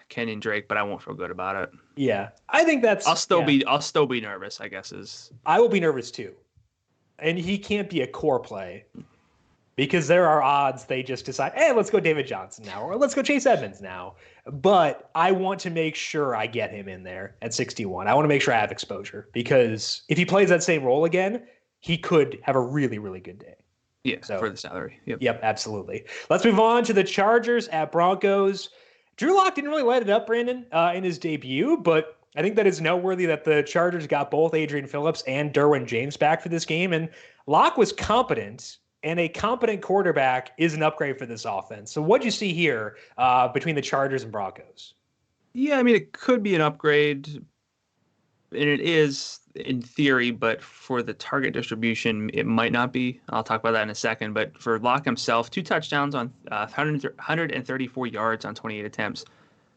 Kenyon Drake, but I won't feel good about it. Yeah, I think that's. I'll still be nervous, I guess is. I will be nervous too, and he can't be a core play because there are odds they just decide, hey, let's go David Johnson now, or let's go Chase Edmonds now. But I want to make sure I get him in there at 61. I want to make sure I have exposure because if he plays that same role again, he could have a really, really good day. Yeah, so, for the salary. Yep, absolutely. Let's move on to the Chargers at Broncos. Drew Lock didn't really light it up, Brandon, in his debut, but I think that is noteworthy that the Chargers got both Adrian Phillips and Derwin James back for this game, and Lock was competent, and a competent quarterback is an upgrade for this offense. So what'd you see here between the Chargers and Broncos? Yeah, I mean, it could be an upgrade, and it is in theory, but for the target distribution, it might not be. I'll talk about that in a second. But for Locke himself, 2 touchdowns on 134 yards on 28 attempts.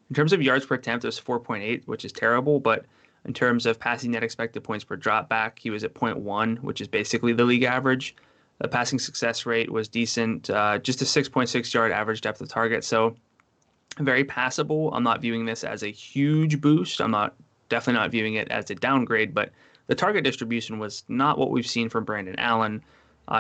In terms of yards per attempt, it was 4.8, which is terrible. But in terms of passing net expected points per drop back, he was at 0.1, which is basically the league average. The passing success rate was decent, just a 6.6 yard average depth of target. So very passable. I'm not viewing this as a huge boost. Definitely not viewing it as a downgrade, but the target distribution was not what we've seen from Brandon Allen.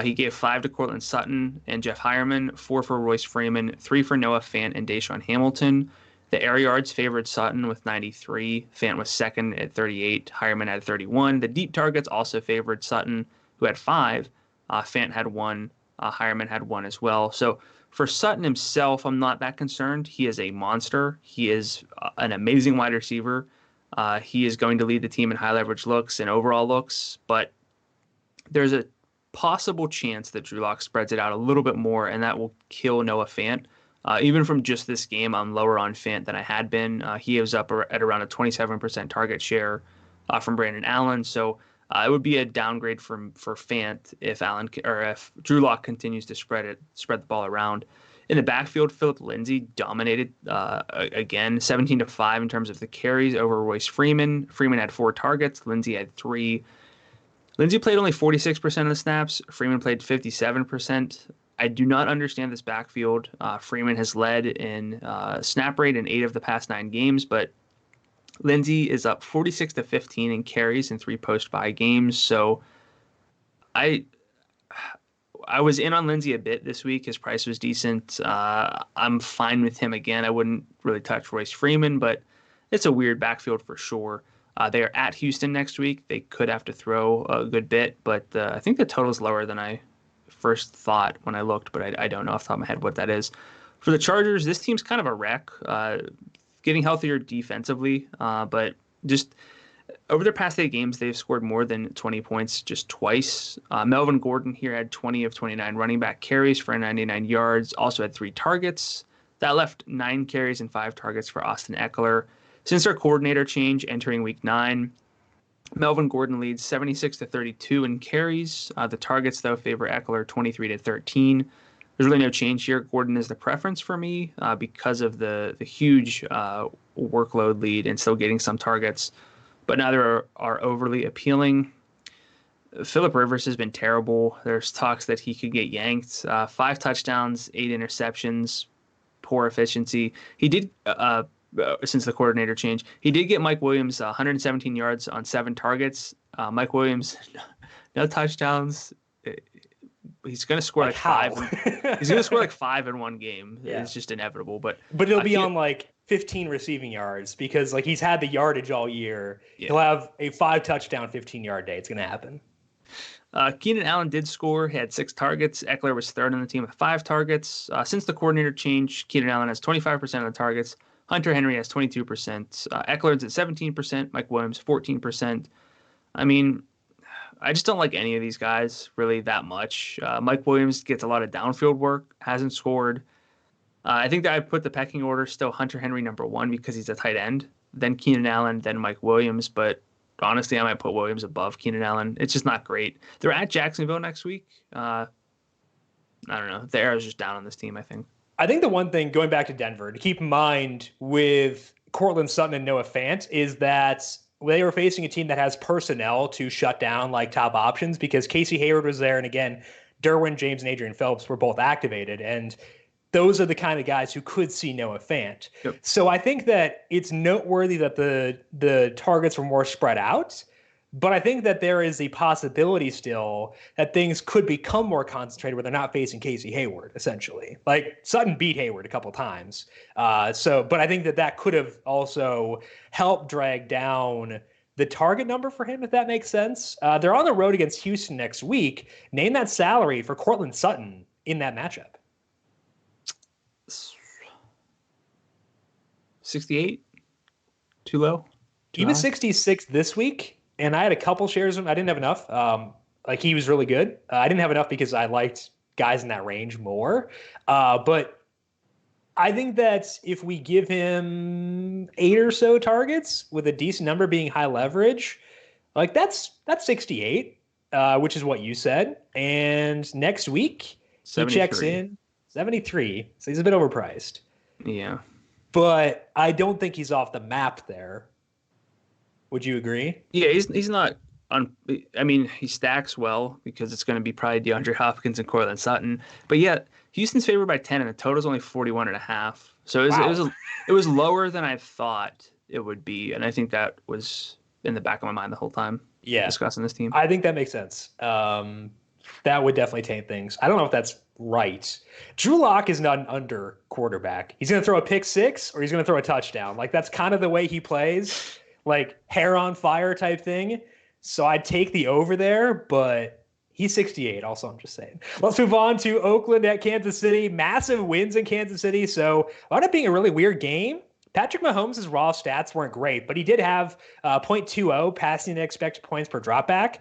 He gave 5 to Cortland Sutton and Jeff Hireman, 4 for Royce Freeman, 3 for Noah Fant and Deshaun Hamilton. The air yards favored Sutton with 93. Fant was second at 38. Hireman had 31. The deep targets also favored Sutton, who had 5. Fant had 1. Hireman had 1 as well. So for Sutton himself, I'm not that concerned. He is a monster. He is an amazing wide receiver. He is going to lead the team in high leverage looks and overall looks, but there's a possible chance that Drew Lock spreads it out a little bit more, and that will kill Noah Fant. Even from just this game, I'm lower on Fant than I had been. He was up at around a 27% target share from Brandon Allen, so it would be a downgrade for Fant if Drew Lock continues to spread the ball around. In the backfield, Phillip Lindsay dominated again, 17-5 in terms of the carries over Royce Freeman. Freeman had 4 targets. Lindsay had 3. Lindsay played only 46% of the snaps. Freeman played 57%. I do not understand this backfield. Freeman has led in snap rate in 8 of the past 9 games, but Lindsay is up 46-15 in carries in 3 post-bye games. So I was in on Lindsay a bit this week. His price was decent. I'm fine with him again. I wouldn't really touch Royce Freeman, but it's a weird backfield for sure. They are at Houston next week. They could have to throw a good bit, but I think the total is lower than I first thought when I looked, but I don't know off the top of my head what that is. For the Chargers, this team's kind of a wreck, getting healthier defensively, but just over their past 8 games, they've scored more than 20 points just twice. Melvin Gordon here had 20 of 29 running back carries for 99 yards, also had 3 targets. That left 9 carries and 5 targets for Austin Eckler. Since their coordinator change entering week 9, Melvin Gordon leads 76-32 in carries. The targets, though, favor Eckler 23-13. There's really no change here. Gordon is the preference for me because of the huge workload lead and still getting some targets, but neither are overly appealing. Phillip Rivers has been terrible. There's talks that he could get yanked. 5 touchdowns, 8 interceptions. poor efficiency. He did, since the coordinator change, he did get Mike Williams 117 yards on 7 targets. Mike Williams, no touchdowns. He's going to score like 5. He's going to score like 5 in one game. Yeah. It's just inevitable. But he'll be on like 15 receiving yards because like he's had the yardage all year. Yeah. He'll have a 5 touchdown, 15-yard day. It's going to happen. Keenan Allen did score. He had 6 targets. Eckler was third on the team with 5 targets. Since the coordinator change, Keenan Allen has 25% of the targets. Hunter Henry has 22%. Eckler's at 17%. Mike Williams, 14%. I mean, I just don't like any of these guys really that much. Mike Williams gets a lot of downfield work, hasn't scored. I think that I put the pecking order still Hunter Henry number 1 because he's a tight end, then Keenan Allen, then Mike Williams. But honestly, I might put Williams above Keenan Allen. It's just not great. They're at Jacksonville next week. I don't know. The arrow's just down on this team, I think. I think the one thing, going back to Denver, to keep in mind with Courtland Sutton and Noah Fant is that they were facing a team that has personnel to shut down like top options because Casey Hayward was there. And again, Derwin James and Adrian Phillips were both activated. And those are the kind of guys who could see Noah Fant. Yep. So I think that it's noteworthy that the targets were more spread out. But I think that there is a possibility still that things could become more concentrated where they're not facing Casey Hayward, essentially. Like Sutton beat Hayward a couple times. But I think that could have also helped drag down the target number for him, if that makes sense. They're on the road against Houston next week. Name that salary for Courtland Sutton in that matchup. 68? Too low? He was 66 this week. And I had a couple shares of him. I didn't have enough. Like he was really good. I didn't have enough because I liked guys in that range more. But I think that if we give him 8 or so targets with a decent number being high leverage, like that's 68, which is what you said. And next week he checks in 73. So he's a bit overpriced. Yeah. But I don't think he's off the map there. Would you agree? Yeah, he's not on. I mean, he stacks well because it's going to be probably DeAndre Hopkins and Courtland Sutton. But yeah, Houston's favored by 10, and the total's only 41.5. So it was lower than I thought it would be, and I think that was in the back of my mind the whole time. Yeah, discussing this team. I think that makes sense. That would definitely taint things. I don't know if that's right. Drew Lock is not an under quarterback. He's going to throw a pick 6 or he's going to throw a touchdown. Like that's kind of the way he plays. Like hair on fire type thing. So I'd take the over there, but he's 68 also, I'm just saying. Let's move on to Oakland at Kansas City. Massive wins in Kansas City. So it wound up being a really weird game. Patrick Mahomes' raw stats weren't great, but he did have 0.20 passing expected points per dropback.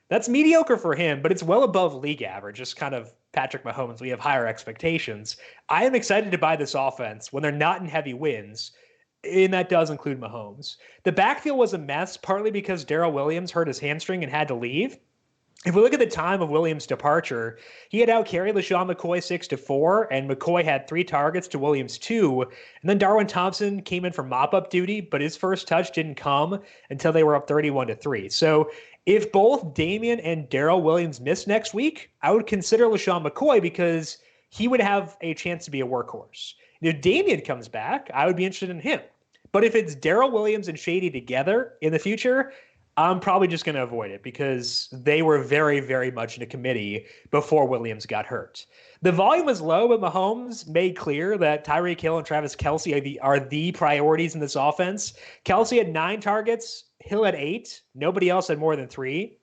That's mediocre for him, but it's well above league average. Just kind of Patrick Mahomes. We have higher expectations. I am excited to buy this offense when they're not in heavy wins. And that does include Mahomes. The backfield was a mess, partly because Darrell Williams hurt his hamstring and had to leave. If we look at the time of Williams' departure, he had outcarried LaShawn McCoy 6-4, and McCoy had 3 targets to Williams 2. And then Darwin Thompson came in for mop-up duty, but his first touch didn't come until they were up 31-3. So if both Damian and Darrell Williams miss next week, I would consider LaShawn McCoy because he would have a chance to be a workhorse. If Damian comes back, I would be interested in him. But if it's Darrell Williams and Shady together in the future, I'm probably just going to avoid it because they were very, very much in a committee before Williams got hurt. The volume was low, but Mahomes made clear that Tyreek Hill and Travis Kelce are the priorities in this offense. Kelce had 9 targets, Hill had 8. Nobody else had more than 3.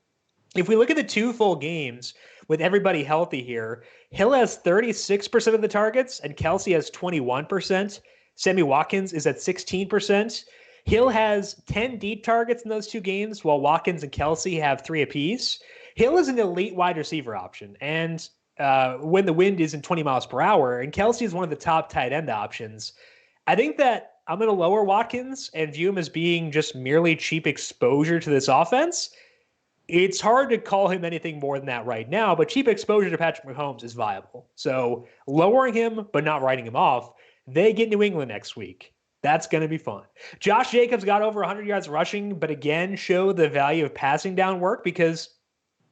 If we look at the 2 full games with everybody healthy here, Hill has 36% of the targets and Kelce has 21%. Sammy Watkins is at 16%. Hill has 10 deep targets in those 2 games, while Watkins and Kelce have 3 apiece. Hill is an elite wide receiver option, and when the wind is in 20 miles per hour, and Kelce is one of the top tight end options, I think that I'm going to lower Watkins and view him as being just merely cheap exposure to this offense. It's hard to call him anything more than that right now, but cheap exposure to Patrick Mahomes is viable. So lowering him, but not writing him off. They get New England next week. That's going to be fun. Josh Jacobs got over 100 yards rushing, but again, showed the value of passing down work because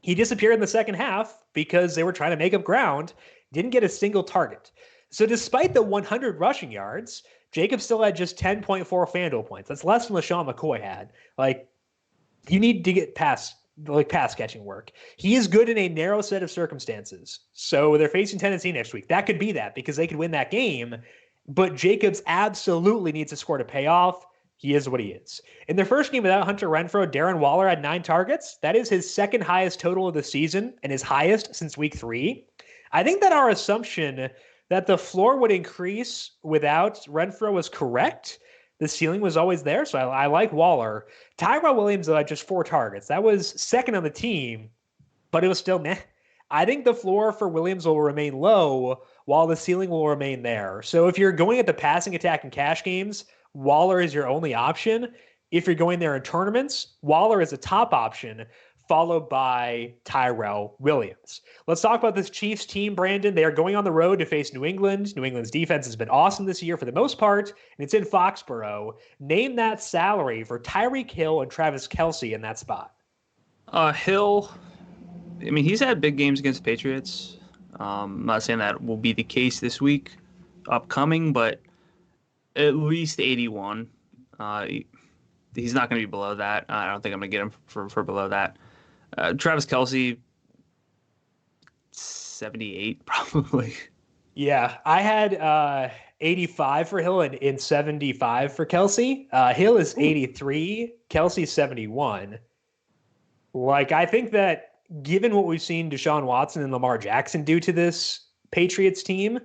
he disappeared in the second half because they were trying to make up ground. Didn't get a single target. So despite the 100 rushing yards, Jacobs still had just 10.4 FanDuel points. That's less than LaShawn McCoy had. Like, you need to get pass catching work. He is good in a narrow set of circumstances. So they're facing Tennessee next week. That could be that because they could win that game. But Jacobs absolutely needs to score to pay off. He is what he is. In their first game without Hunter Renfrow, Darren Waller had 9 targets. That is his second highest total of the season and his highest since week 3. I think that our assumption that the floor would increase without Renfrow was correct. The ceiling was always there, so I like Waller. Tyrell Williams had just 4 targets. That was second on the team, but it was still meh. I think the floor for Williams will remain low while the ceiling will remain there. So if you're going at the passing attack in cash games, Waller is your only option. If you're going there in tournaments, Waller is a top option, followed by Tyrell Williams. Let's talk about this Chiefs team, Brandon. They are going on the road to face New England. New England's defense has been awesome this year for the most part, and it's in Foxborough. Name that salary for Tyreek Hill and Travis Kelce in that spot. Hill, I mean, he's had big games against the Patriots. I'm not saying that will be the case this week, upcoming, but at least 81. He's not going to be below that. I don't think I'm going to get him for below that. Travis Kelce, 78 probably. Yeah, I had 85 for Hill and 75 for Kelce. Hill is 83, Kelce 71. Like, I think that given what we've seen Deshaun Watson and Lamar Jackson do to this Patriots team,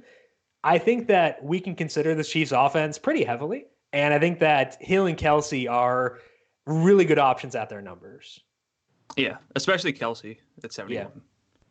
I think that we can consider the Chiefs offense pretty heavily. And I think that Hill and Kelce are really good options at their numbers. Yeah, especially Kelce at 71. Yeah.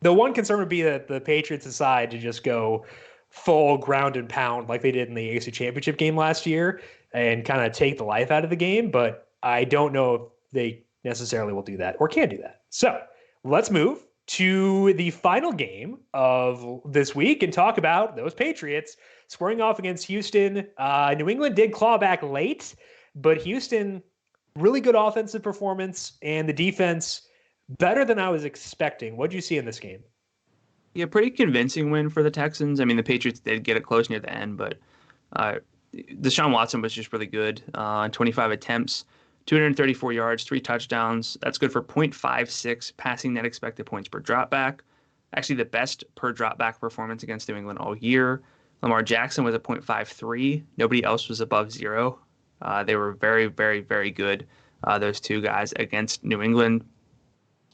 The one concern would be that the Patriots decide to just go full ground and pound like they did in the AFC Championship game last year and kind of take the life out of the game. But I don't know if they necessarily will do that or can do that. So let's move to the final game of this week and talk about those Patriots squaring off against Houston. New England did claw back late, but Houston, really good offensive performance, and the defense better than I was expecting. What did you see in this game? Yeah, pretty convincing win for the Texans. I mean, the Patriots did get it close near the end, but Deshaun Watson was just really good on 25 attempts, 234 yards, 3 touchdowns. That's good for 0.56 passing net expected points per dropback. Actually, the best per dropback performance against New England all year. Lamar Jackson was at 0.53. Nobody else was above 0. They were very, very, very good, those two guys, against New England.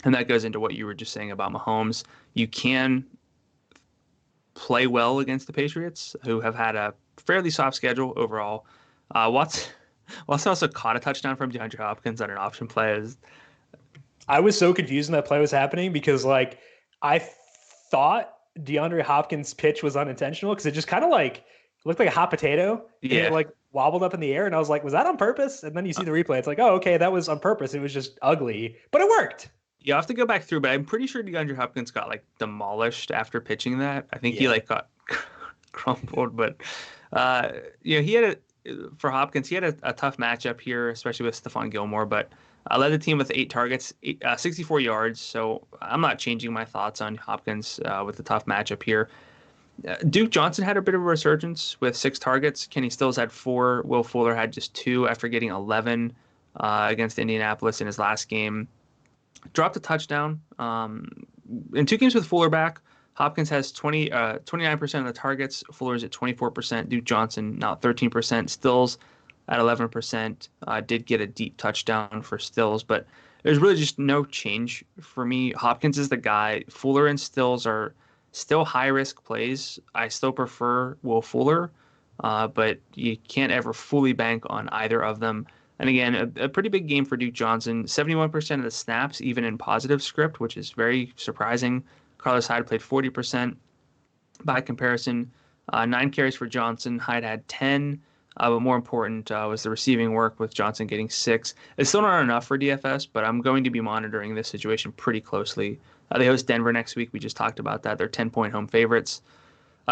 And that goes into what you were just saying about Mahomes. You can play well against the Patriots, who have had a fairly soft schedule overall. Watson also caught a touchdown from DeAndre Hopkins on an option play. I was so confused when that play was happening because, like, I thought DeAndre Hopkins' pitch was unintentional because it just kind of like looked like a hot potato. Yeah. And it like wobbled up in the air, and I was like, was that on purpose? And then you see the replay. It's like, oh, okay, that was on purpose. It was just ugly, but it worked. You have to go back through, but I'm pretty sure DeAndre Hopkins got like demolished after pitching that. I think he like got crumpled, but he had for Hopkins, he had a tough matchup here, especially with Stephon Gilmore, but led the team with 8 targets, 64 yards. So I'm not changing my thoughts on Hopkins with the tough matchup here. Duke Johnson had a bit of a resurgence with 6 targets. Kenny Stills had 4. Will Fuller had just 2 after getting 11 against Indianapolis in his last game. Dropped a touchdown. In 2 games with Fuller back, Hopkins has 29% of the targets. Fuller's at 24%. Duke Johnson now 13%. Stills at 11%. Did get a deep touchdown for Stills, but there's really just no change for me. Hopkins is the guy. Fuller and Stills are still high-risk plays. I still prefer Will Fuller, but you can't ever fully bank on either of them. And again, a pretty big game for Duke Johnson. 71% of the snaps, even in positive script, which is very surprising. Carlos Hyde played 40%. By comparison, 9 carries for Johnson. Hyde had 10. But more important was the receiving work, with Johnson getting 6. It's still not enough for DFS, but I'm going to be monitoring this situation pretty closely. They host Denver next week. We just talked about that. They're 10-point home favorites.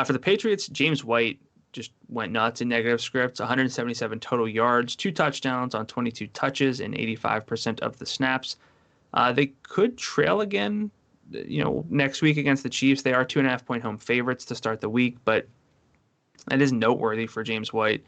For the Patriots, James White just went nuts in negative scripts. 177 total yards, 2 touchdowns on 22 touches and 85% of the snaps. They could trail again, next week against the Chiefs. They are 2.5-point home favorites to start the week, but That is noteworthy for James White.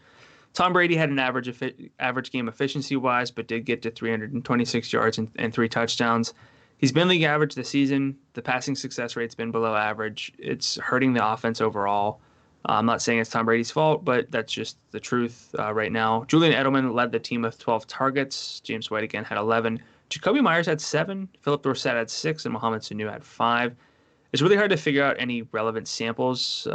Tom Brady had an average game efficiency-wise, but did get to 326 yards and 3 touchdowns. He's been league average this season. The passing success rate's been below average. It's hurting the offense overall. I'm not saying it's Tom Brady's fault, but that's just the truth right now. Julian Edelman led the team with 12 targets. James White again had 11. Jacoby Myers had 7. Phillip Rivers had 6, and Mohamed Sanu had 5. It's really hard to figure out any relevant samples.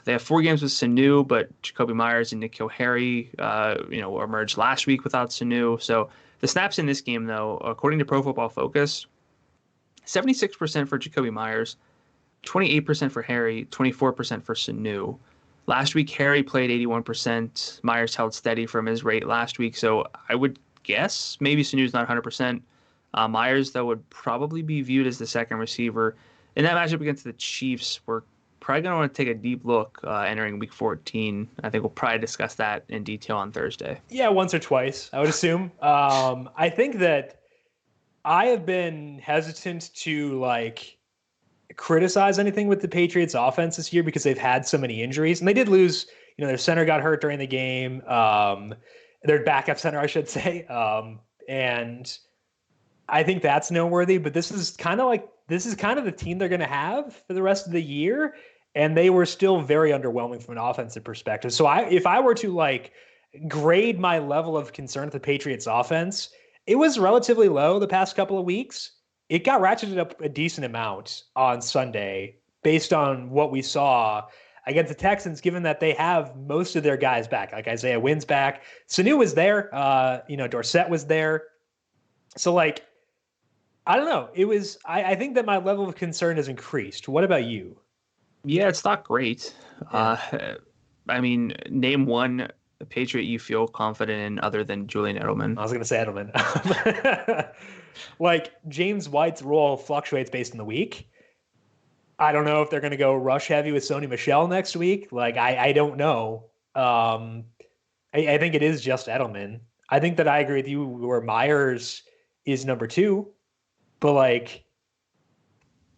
They have 4 games with Sanu, but Jacoby Myers and N'Keal Harry, emerged last week without Sanu. So the snaps in this game, though, according to Pro Football Focus, 76% for Jacoby Myers, 28% for Harry, 24% for Sanu. Last week, Harry played 81%. Myers held steady from his rate last week. So I would guess maybe Sanu's not 100%. Myers, though, would probably be viewed as the second receiver. In that matchup against the Chiefs, we're probably going to want to take a deep look entering Week 14. I think we'll probably discuss that in detail on Thursday. Yeah, once or twice, I would assume. I think that I have been hesitant to criticize anything with the Patriots offense this year because they've had so many injuries, and they did lose. Their center got hurt during the game. Their backup center, I should say, and I think that's noteworthy. But this is kind of the team they're going to have for the rest of the year, and they were still very underwhelming from an offensive perspective. So if I were to grade my level of concern at the Patriots offense, it was relatively low the past couple of weeks. It got ratcheted up a decent amount on Sunday based on what we saw against the Texans, given that they have most of their guys back. Like Isaiah Wynn's back. Sanu was there. Dorsett was there. So I don't know. I think that my level of concern has increased. What about you? Yeah, it's not great. Yeah. Name one Patriot you feel confident in other than Julian Edelman. I was going to say Edelman. James White's role fluctuates based on the week. I don't know if they're going to go rush heavy with Sony Michel next week. I don't know. I think it is just Edelman. I think that I agree with you where Myers is number 2. But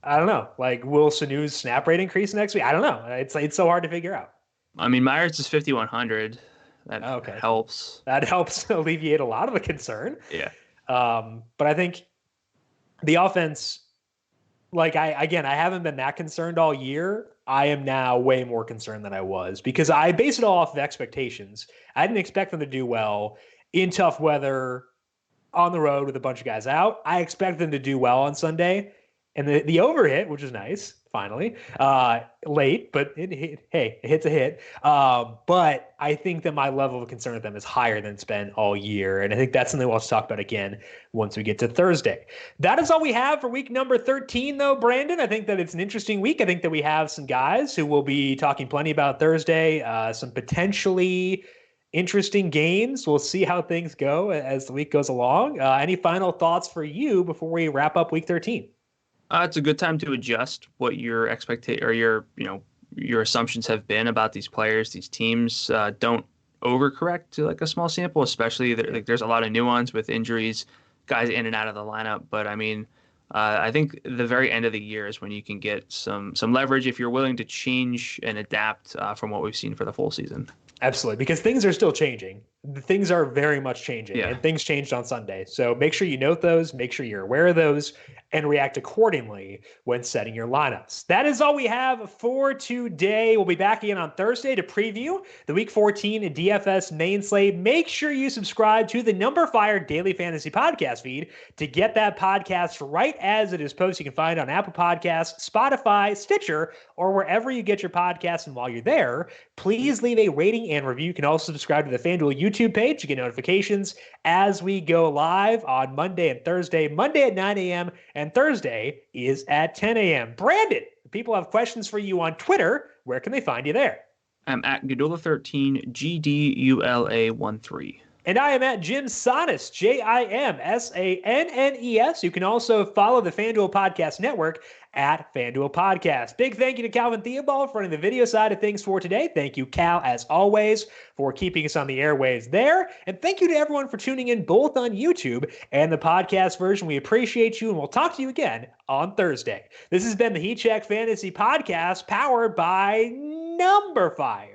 I don't know. Will Sanu's snap rate increase next week? I don't know. It's so hard to figure out. Myers is 5,100. That helps. That helps alleviate a lot of the concern. Yeah. But I think the offense, I haven't been that concerned all year. I am now way more concerned than I was because I base it all off of expectations. I didn't expect them to do well in tough weather on the road with a bunch of guys out. I expect them to do well on Sunday. And the over hit, which is nice, finally. Late, but it hit's a hit. But I think that my level of concern with them is higher than it's been all year. And I think that's something we'll have to talk about again once we get to Thursday. That is all we have for week number 13, though, Brandon. I think that it's an interesting week. I think that we have some guys who will be talking plenty about Thursday, some potentially interesting games. We'll see how things go as the week goes along. Any final thoughts for you before we wrap up week 13? It's a good time to adjust what your your assumptions have been about these players, these teams. Don't overcorrect to a small sample, especially there's a lot of nuance with injuries, guys in and out of the lineup. But I think the very end of the year is when you can get some leverage if you're willing to change and adapt from what we've seen for the full season. Absolutely, because things are still changing. Things are very much changing, and things changed on Sunday. So make sure you note those, make sure you're aware of those, and react accordingly when setting your lineups. That is all we have for today. We'll be back again on Thursday to preview the Week 14 DFS main slate. Make sure you subscribe to the Number Fire Daily Fantasy Podcast feed to get that podcast right as it is posted. You can find it on Apple Podcasts, Spotify, Stitcher, or wherever you get your podcasts. And while you're there, please leave a rating and review. You can also subscribe to the FanDuel YouTube page to get notifications as we go live on Monday and Thursday. Monday at 9 a.m. and Thursday is at 10 a.m. Brandon, people have questions for you on Twitter. Where can they find you there? I'm at Gudula13, GDULA13. And I am at Jim Sannes, JIMSANNES. You can also follow the FanDuel Podcast Network at FanDuel Podcast. Big thank you to Calvin Theobald for running the video side of things for today. Thank you, Cal, as always, for keeping us on the airwaves there. And thank you to everyone for tuning in both on YouTube and the podcast version. We appreciate you, and we'll talk to you again on Thursday. This has been the Heat Check Fantasy Podcast, powered by Number Fire.